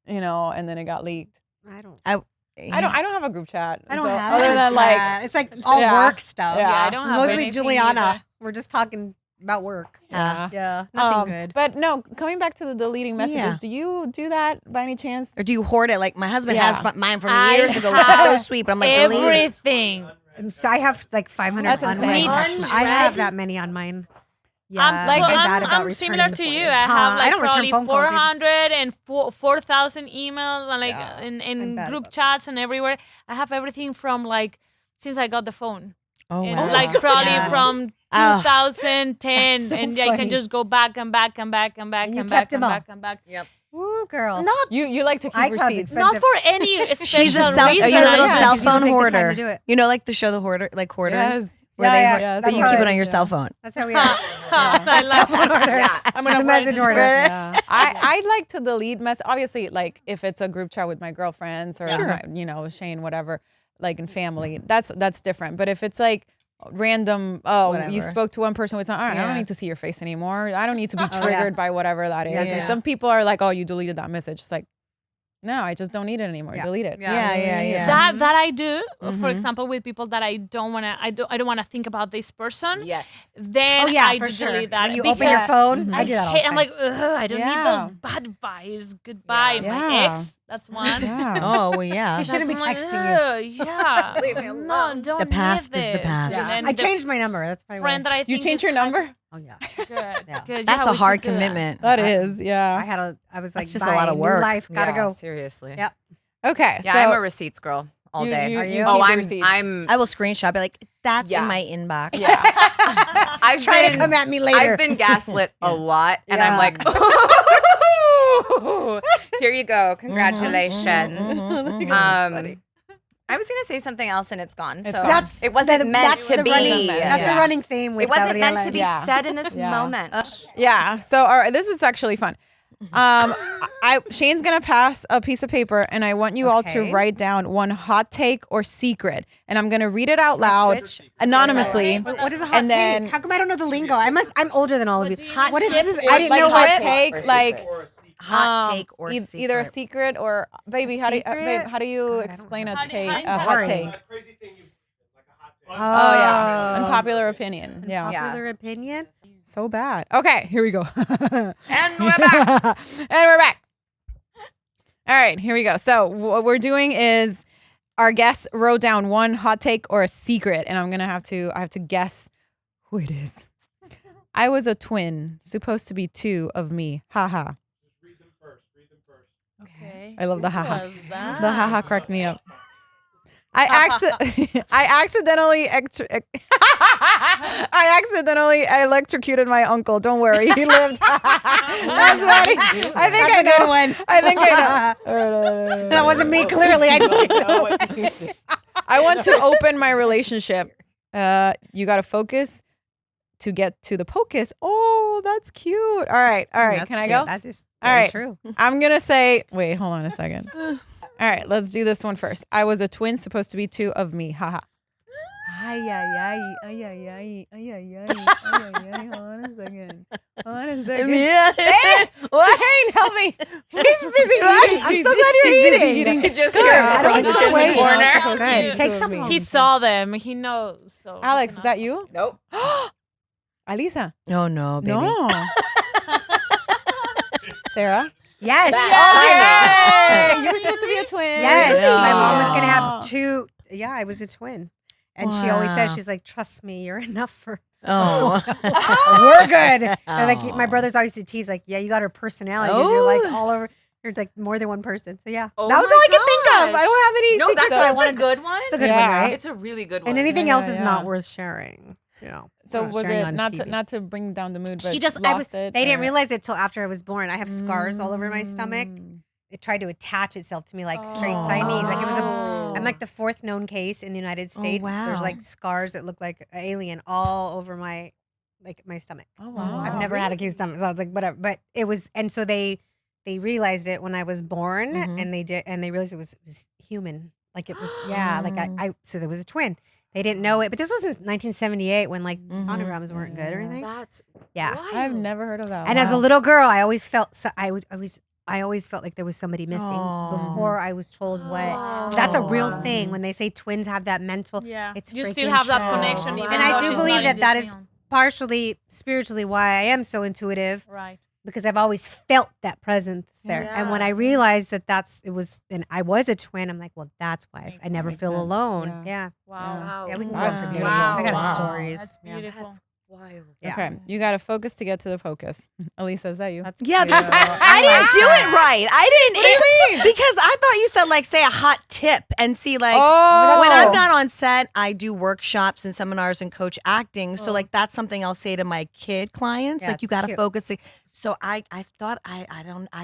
and then it got leaked. I don't. I don't have a group chat. I don't so have other any than like chat. It's like all Yeah. work stuff. Yeah. Yeah, I don't have Mostly anything Juliana. either. We're just talking about work. yeah. Yeah, nothing good. But no, coming back to the deleting messages, Yeah. do you do that by any chance? Or do you hoard it? Like my husband Yeah. has mine from I years ago, which is so have sweet. But I'm like, delete it. Everything. So I have like 500 That's unread insane. attachments. I have that many on mine. Yeah, like, I'm it's- bad about I'm similar returning to them. you. I Huh, have like don't return probably phone calls either. 400 and 4,000 emails and like Yeah, in I'm bad group about chats and everywhere. I have everything from like since I got the phone. Oh, And wow. like probably Yeah. from Oh. 2010, That's so and I funny. can just go back and back and back and back And you and back kept and them all. back and back. Woo, girl. Not You like to keep iCloud's receipts. expensive. not for any special She's a reason. are you a I little just- cell You phone take the time hoarder? to do it. You know, like the show the hoarder, like hoarders, Yes. where Yeah, they yeah, hoard- that's but you how keep it it on is, your yeah. cell phone. That's how we are. I like Yeah. I'm She's a message order. Yeah. I like to delete obviously like if it's a group chat with my girlfriends or Sure. Shane, whatever, like in family, that's different. But if it's like random, you Whatever. spoke to one person with all right, I Yeah. don't need to see your face anymore. I don't need to be yeah. triggered by whatever that is. Yeah, And yeah. some people are like, oh, you deleted that message. It's like, no, I just don't need it anymore. Yeah. Delete it. Yeah. that I do, for example, with people that I don't want to. I don't want to think about this person. Yes. Then Oh yeah, I for do sure. delete that. When you open your because phone, I do that all the hate, time. I'm like, ugh, I don't need Yeah. those bad vibes. Goodbye, my Yeah. ex. That's one. Yeah. Oh well, yeah. You shouldn't be That's texting one. you. Yeah. Leave me alone. No, don't The past need is the this. past. And then I the changed my number. That's probably friend why. that I You think changed is your number? Oh yeah. Good. Yeah. Good. That's Yeah, a we hard should do that. commitment. That is, yeah. I was like, That's just a lot of bye, new work. life. Gotta Yeah, go. Seriously. Yep. Okay. Yeah, so I'm a receipts girl all day. Are you? Oh, keep the I'm. receipts. I'm. I will screenshot. Be like, that's Yeah. in my inbox. Yeah. I've Try been, to come at me later. I've been gaslit a lot, and I'm Yeah. like, here you go, congratulations. I was gonna say something else, and it's gone. So That's it wasn't meant that's to the be. running. That's Yeah. a running theme with It wasn't Gabriella. meant to be Yeah. said in this Yeah. moment. Yeah. So, all right, this is actually fun. Shane's gonna pass a piece of paper, and I want you all to Okay. write down one hot take or secret, and I'm gonna read it out loud anonymously. What is a hot And then- take? How come I don't know the lingo? I'm older than all of you. do you What mean? is this? Tip I or didn't Like know hot what. take, like Or a secret. Hot take or either a secret. secret or baby. How do you, Secret? babe, how do you God, I don't explain know. a How do you take? find A hot boring. take. Crazy thing you like a hot take. Oh yeah, Oh. unpopular opinion. Yeah, Yeah. Popular opinion? so bad. Okay, here we go. And we're back. And we're back. All right, here we go. So what we're doing is our guests wrote down one hot take or a secret, and I have to guess who it is. I was a twin, supposed to be two of me. Haha. Just read them first. Read them first. Okay. I love the Who haha. was that? The haha cracked me up. I accidentally I accidentally electrocuted my uncle. Don't worry, he lived. That's funny. I think That's I a know. good one. I think I know. That wasn't me, clearly. I just I want to open my relationship. You got to focus to get to the pocus. Oh, that's cute. All right. That's Can I cute. go? That is All very right. true. I'm going to say, wait, hold on a second. All right, let's do this one first. I was a twin, supposed to be two of me. Haha. Ay, ay, ay, ay, ay, ay, ay, ay, ay, ay, ay. Hold on a second. Hold on a second. Yeah. Hey, Shane, help me. He's busy eating. I'm so glad you're eating. Just Good. here. I don't Right want in to the wait. corner. So Good. cute. Take Two some of me. home. He saw them. He knows. So he Alex, is cannot- that you? Nope. Alisa? Oh no, baby. No. Sarah? Yes. Okay. You were supposed to be a twin. Yes. Yeah. My mom was going to Yeah. have two. Yeah, I was a twin. And she always says, Wow. she's like, trust me, you're enough for. Oh, We're good. And like Aw. my brothers always used to tease, like, yeah, you got her personality. 'Cause You're like Oh. all over. You're like more than one person. So yeah, Oh that was my all I could think of. gosh. I don't have any. No, secrets that's that I such a wanted. good one. It's a good Yeah. one, right? It's a really good one. And anything else is Yeah. not worth sharing. You know. So not was sharing it on not TV. not to bring down the mood, but She just. lost it? They didn't or- realize it till after I was born. I have scars all over my stomach. Mm. It tried to attach itself to me like straight Siamese. Like it was a. Oh. I'm like the fourth known case in the United States. There's wow. like scars that look like an alien all over my stomach. Oh wow. I've never had a case stomach, so I was like, whatever. But it was, and so they realized it when I was born, Mhm. and they realized it was human. Like it was, yeah. Like I so there was a twin. They didn't know it, but this was in 1978 when like Mhm. sonograms weren't good or anything. That's Yeah. wild. I've never heard of that. And as a Wow. little girl, I always felt I always felt like there was somebody missing Aw. before I was told what. Oh. That's a real thing when they say twins have that mental. Yeah. It's You still freaking have that true. connection. Wow. Even And I though do she's believe not in that this is film. partially spiritually why I am so intuitive, Right. because I've always felt that presence there. And when I realized that and I was a twin, I'm like, well, that's why I never Makes feel sense. alone. Yeah. Yeah. Wow. Yeah, we can go That's into beautiful. beautiful. I got Wow. stories. That's Yeah. beautiful. That's wild. Yeah. Okay, you got to focus to get to the focus. Elisa, is that you? That's Yeah, cute. because I didn't do it right. I didn't. What do you mean? Because I thought you said like say a hot tip and see like Oh. when I'm not on set, I do workshops and seminars and coach acting. So like that's something I'll say to my kid clients. Yeah, like you it's got to cute. focus. So I thought I should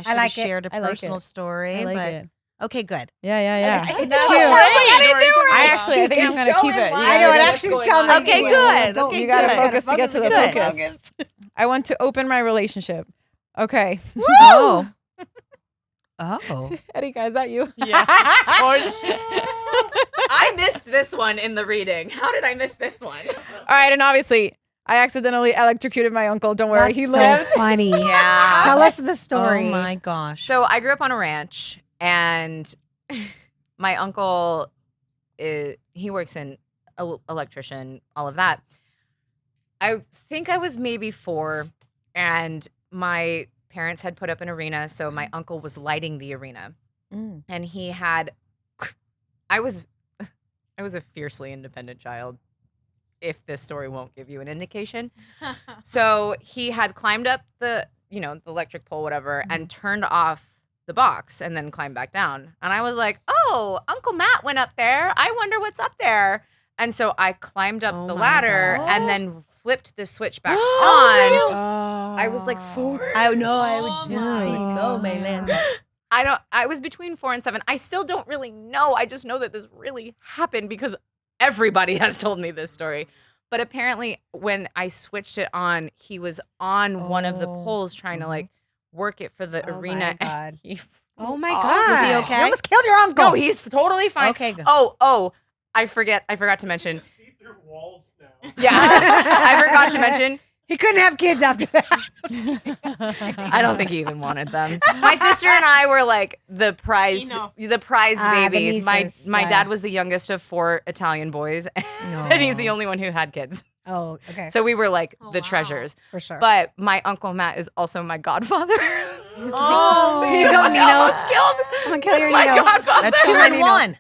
have like it. shared a I like personal it. story, I like but it. okay, good. Yeah. It's That's cute. great. I think I'm gonna so keep in it. line I know it with actually what's going sounds on like Okay, here. good. Don't- Okay, You got to good. focus to get to the Good. focus. I want to open my relationship. Okay. Oh. Oh. Erika, is that you? Yeah. I missed this one in the reading. How did I miss this one? All right, and obviously, I accidentally electrocuted my uncle. Don't worry, That's he so lived. funny. Yeah. Tell us the story. Oh my gosh. So I grew up on a ranch, and my uncle, he works in electrician, all of that. I think I was maybe 4, and my parents had put up an arena, so my uncle was lighting the arena. and he had. I was a fiercely independent child. If this story won't give you an indication, so he had climbed up the electric pole, whatever, and turned off the box, and then climbed back down. And I was like, "Oh, Uncle Matt went up there. I wonder what's up there." And so I climbed up the ladder and then flipped the switch back on. I was like 4. I know. I would just be so man. I was between 4 and 7. I still don't really know. I just know that this really happened because everybody has told me this story. But apparently when I switched it on, he was on one of the poles trying to like work it for the arena. My God. Oh my God. Was he okay? You almost killed your uncle. No, he's totally fine. Okay, good. Oh, I forgot to mention. See through walls now. Yeah. I forgot to mention. He couldn't have kids after that. I don't think he even wanted them. My sister and I were like the prize the babies. nieces. My Yeah. dad was the youngest of 4 Italian boys, and he's the only one who had kids. Oh, okay. So we were like the treasures. For sure. But my Uncle Matt is also my godfather. Oh, here you go, I Nino. almost killed I'm gonna kill your my Nino. godfather. That's 2 in 1.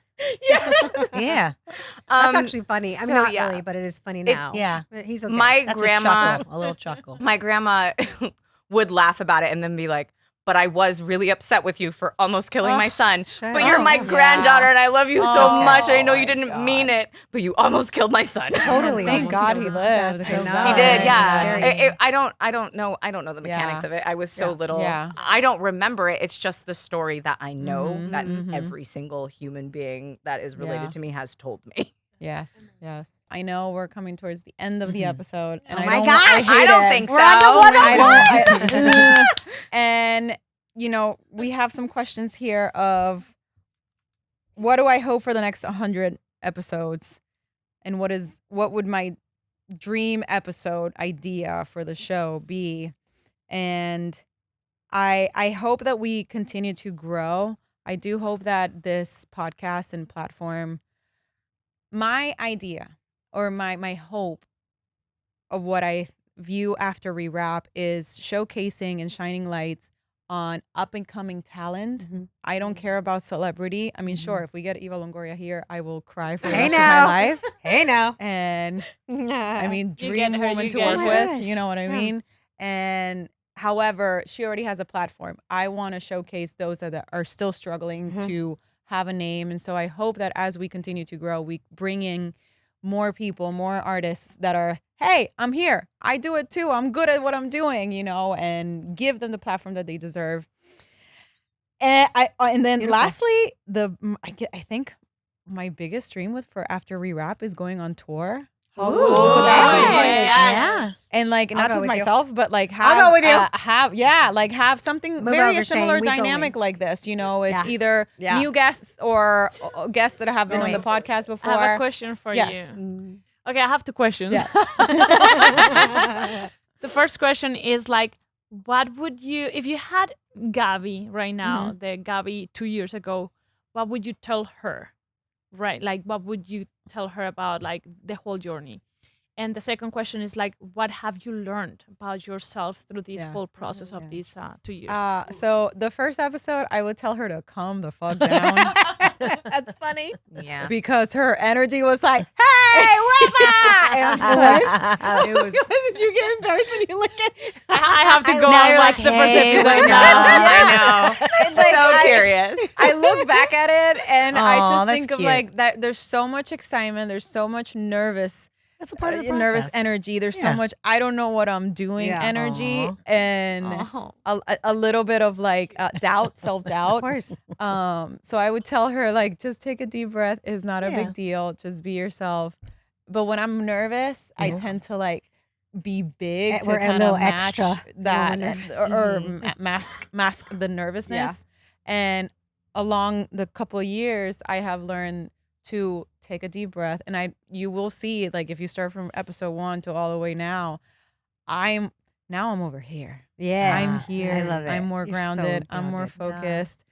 Yeah. Yeah. That's actually funny. I'm so, not yeah. really, but it is funny now. Yeah. But he's okay. My That's grandma, a little chuckle. my grandma would laugh about it and then be like, "But I was really upset with you for almost killing my son. shut But you're up. my granddaughter, and I love you so Oh, much. I know you my didn't God. mean it, but you almost killed my son." Totally. Thank almost God killed he him. lived. That's I so know. nice. He did, yeah. Very- I don't know the mechanics of it. I was so little. Yeah. I don't remember it. It's just the story that I know Mhm, that mhm. every single human being that is related Yeah. to me has told me. Yes, yes. I know we're coming towards the end of the episode, and Oh I my don't, gosh! I hate don't it. think so. We're on to 101. I don't. And we have some questions here of what do I hope for the next 100 episodes, and what would my dream episode idea for the show be? And I hope that we continue to grow. I do hope that this podcast and platform, my idea or my hope of what I view after rewrap is showcasing and shining lights on up and coming talent. Mhm. I don't care about celebrity. I mean, sure, if we get Eva Longoria here, I will cry for the Hey rest of now. my life. Hey now. And I mean, You dream get her, woman you to get work her. with. Gosh. You know what I Yeah. mean? And however, she already has a platform. I want to showcase those that are still struggling Mhm. to have a name. And so I hope that as we continue to grow, we bring in more people, more artists that are, hey, I'm here. I do it too. I'm good at what I'm doing, and give them the platform that they deserve. And then Beautiful. lastly, I think my biggest dream for after rewrap is going on tour. Ooh, yes. And like I'll not go just with you. myself, but like I'll have go with you. have something Move very over, similar Shane. We dynamic going. like this. It's Yeah. either Yeah. new guests or guests that have been on Going. the podcast I before. have a question for Yes. you. Okay, I have 2 questions. Yes. The first question is like, what would you, if you had Gabi right now, Mm-hmm. the Gabi 2 years ago, what would you tell her? Right? Like, what would you tell her about like the whole journey? And the second question is like, what have you learned about yourself through this Yeah. whole process of these 2 years? So the first episode, I would tell her to calm the fuck down That's funny. Yeah. because her energy was like, "Hey, Webba!" And I'm just like, it was. Did you get embarrassed when you look at? I have to go Now and you're watch like, the first "Hey, episode what's now. up?" I know. It's like, So curious. I look back at it and I Aw, just that's think of cute. like that. There's so much excitement. There's so much nervous. That's a part of the process. Nervous energy. There's Yeah. so much I don't know what I'm doing Yeah. energy Aw. and Oh. a little bit of like doubt, self-doubt. Of course. So I would tell her like just take a deep breath. It's not a Yeah. big deal. Just be yourself. But when I'm nervous, I tend to like be big to We're a kind little of match extra that when or mask the nervousness. And along the couple of years, I have learned to take a deep breath, and you will see like if you start from episode 1 to all the way now, I'm over here. Yeah. I'm here. I love it. I'm more You're so grounded. I'm more grounded. focused.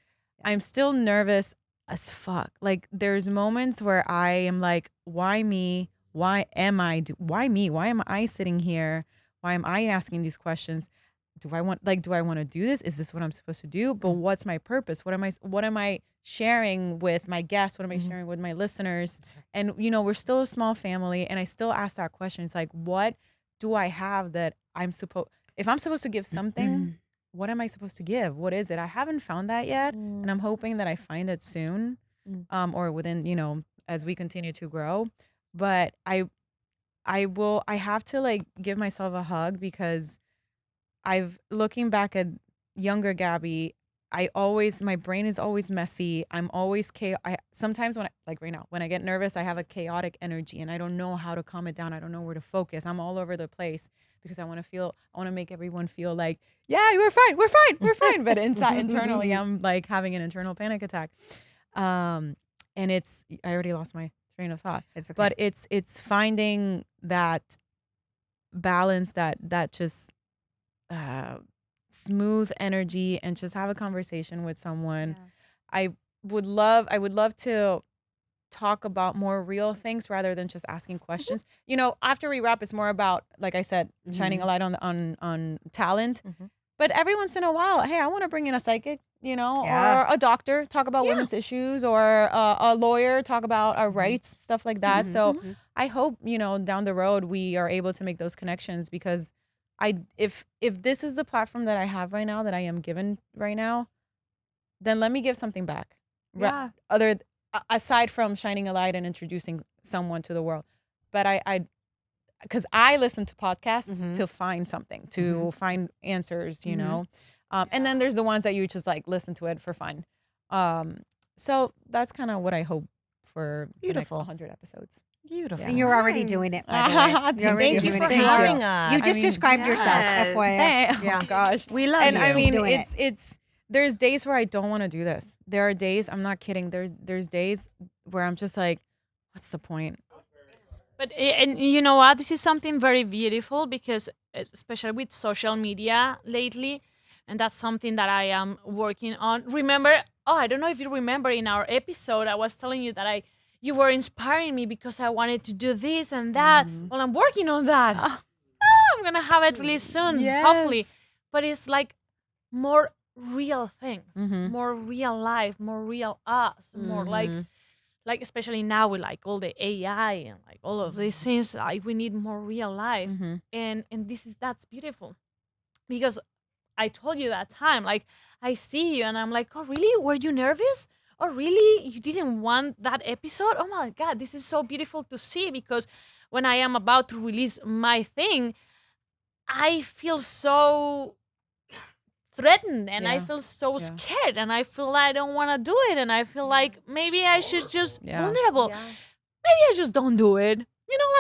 I'm still nervous as fuck. Like there's moments where I am like, why me? Why am I? Why me? Why am I sitting here? Why am I asking these questions? do I want to do this? Is this what I'm supposed to do? But what's my purpose? What am I sharing with my guests? What am I sharing with my listeners? And we're still a small family, and I still ask that question. It's like, what do I have that if I'm supposed to give something, what am I supposed to give? What is it? I haven't found that yet, and I'm hoping that I find it soon, or within, as we continue to grow. But I have to like give myself a hug, because looking back at younger Gabby, my brain is always messy. I'm always sometimes like right now, when I get nervous, I have a chaotic energy and I don't know how to calm it down. I don't know where to focus. I'm all over the place because I want to make everyone feel like, yeah, we're fine. But internally, I'm like having an internal panic attack. And I already lost my train of thought. It's okay. But it's finding that balance, that just smooth energy, and just have a conversation with someone. I would love to talk about more real things rather than just asking questions. After we wrap, it's more about, like I said, shining a light on talent. But every once in a while, hey, I want to bring in a psychic, or a doctor, talk about women's issues, or a lawyer, talk about our rights, stuff like that. So I hope, down the road, we are able to make those connections, because if this is the platform that I have right now, that I am given right now, then let me give something back. Yeah. Aside from shining a light and introducing someone to the world. But because I listen to podcasts to find something, to find answers, and then there's the ones that you just like listen to it for fun. So that's kind of what I hope for the next 100 episodes. Beautiful. And you're already doing it, by the way. You're already Thank you doing for it. having us. You just described yourself. yes. FYI. Oh gosh, We love and you. I mean, Doing it. it's there's days where I don't want to do this. There are days, I'm not kidding. There's days where I'm just like, what's the point? But and you know what? This is something very beautiful, because especially with social media lately, and that's something that I am working on. Remember? I don't know if you remember, in our episode, I was telling you that you were inspiring me because I wanted to do this and that. Well, I'm working on that. I'm gonna have it really soon, hopefully. But it's like more real things, more real life, more real us, more like especially now with like all the AI and like all of these things, like we need more real life. And that's beautiful, because I told you that time, like I see you and I'm like, oh really? Were you nervous? Oh really? You didn't want that episode? Oh my God, this is so beautiful to see, because when I am about to release my thing, I feel so threatened, and I feel so scared, and I feel I don't want to do it, and I feel like maybe I should just vulnerable. Maybe I just don't do it.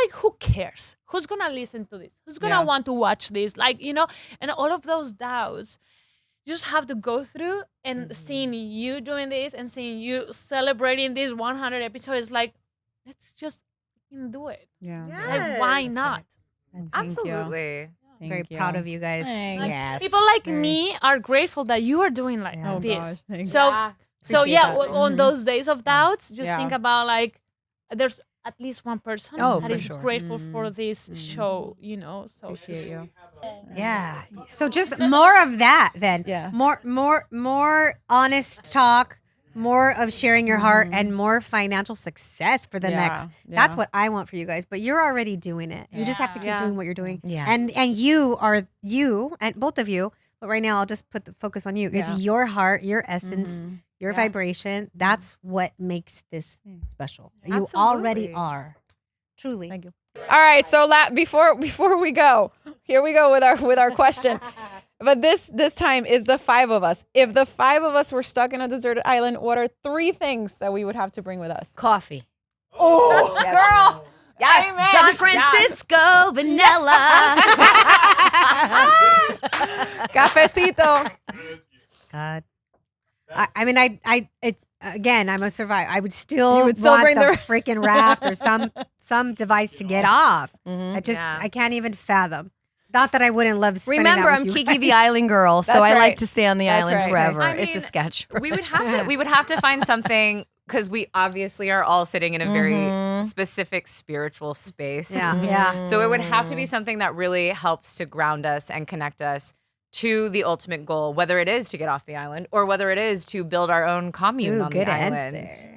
Like who cares? Who's gonna listen to this? Who's gonna want to watch this? Like, and all of those doubts you just have to go through, and seeing you doing this and seeing you celebrating this 100 episodes, like, let's just do it. Yeah. Like, why not? Absolutely. Very proud of you guys. Thanks. Yes. People like me are grateful that you are doing like Oh this. gosh, thanks. So Appreciate that. on those days of doubts, just Yeah. think about like there's at least one person Oh, that for is sure. grateful for this show, So Appreciate you. Yeah. So just more of that then. Yeah. More honest talk, more of sharing your heart, and more financial success for the next. That's what I want for you guys. But you're already doing it. You just have to keep doing what you're doing. Yeah. And you and both of you, but right now I'll just put the focus on you. It's your heart, your essence, your vibration. That's what makes this special. You already Absolutely. are. Truly. Thank you. All right, so before we go, here we go with our question. But this time is the 5 of us. If the 5 of us were stuck in a deserted island, what are 3 things that we would have to bring with us? Coffee. Oh, girl. Yes. San Francisco vanilla. Cafecito. God. I mean, it's again, I'm a survivor. I would still, You would still want bring the the- freaking raft or some device to get off. Yeah. I can't even fathom. Not that I wouldn't love spending Remember, that I'm with you Kiki the guys. island girl, so That's I like right. to stay on the That's island right. forever. I It's a mean, sketch. we would have to find something, because we obviously are all sitting in a very specific spiritual space. Yeah, yeah. So it would have to be something that really helps to ground us and connect us to the ultimate goal, whether it is to get off the island or whether it is to build our own commune Ooh, on good the island. answer.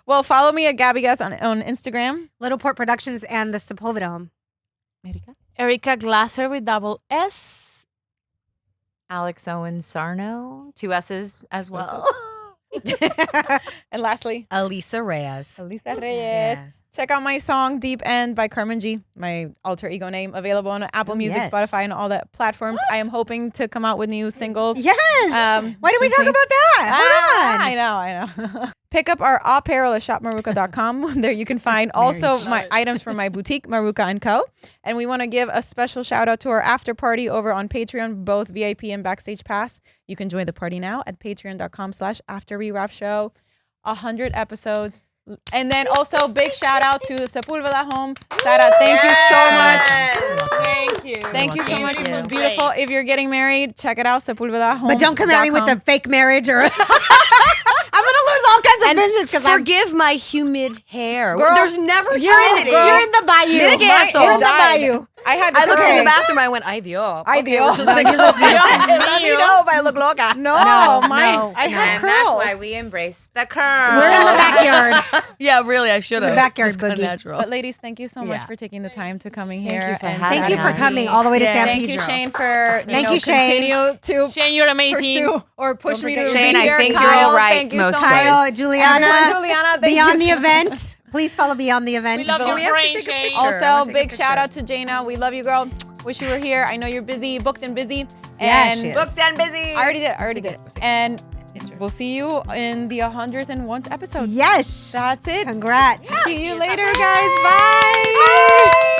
Well, follow me at Gabby Guess on Instagram. Little Port Productions and the Sepulveda Home. Erika Glasser with double S. Alex Owens Sarno, 2 S's as well. And lastly, Alisa Reyes. Alisa Reyes. Yeah. Check out my song Deep End by Carmen G, my alter ego name, available on Apple Music, yes. Spotify, and all the platforms. I am hoping to come out with new singles. Yes. Why did we just talk me. about that? Hold on. I know. Pick up our apparel at shopmaruka.com. There you can find also my items from my boutique, Maruka & Co. And we want to give a special shout out to our after party over on Patreon, both VIP and Backstage Pass. You can join the party now at patreon.com/afterrewrapshow. 100 episodes. And then also big shout out to Sepulveda Home. Sara, thank you so much. Thank you. Thank you so much. Thank It was you. beautiful. If you're getting married, check it out, Sepulveda Home. But don't come at me with the fake marriage or I'm gonna lose all kinds of And business because I'm forgive my humid hair. Girl, There's never you're humidity. in the bayou. Mira que eso. You're in the Died. bayou. I had to I looked in okay. the bathroom. I went, ay Dios. Ay, Okay, Dios. well, you look Let me know if I look loca. No, No, I had And curls. that's why we embrace the curl. We're in the backyard. Yeah, really, I should have. The backyard Just kinda boogie. natural. But ladies, thank you so much Yeah. for taking the time to coming Thank here. you for and having Thank you for us. coming all the way to San Thank Pedro. you, Shane, for Thank you, Shane. continue to Shane, you're amazing. pursue or push me to Shane, be I here. think Kyle, you're right thank you most so days. much. Kyle, Juliana, Everyone, Juliana, thank Beyond you the so Event. Please follow Beyond the Event. We love So your we have to brain, take a Shane. picture. I Also, wanna take a big shout picture. out to Jaina. We love you, girl. Wish you were here. I know you're busy, booked and busy. Yeah, and she is. Booked and busy. I already did. And we'll see you in the 101th episode. Yes. That's it. Congrats. See you later, guys. Bye.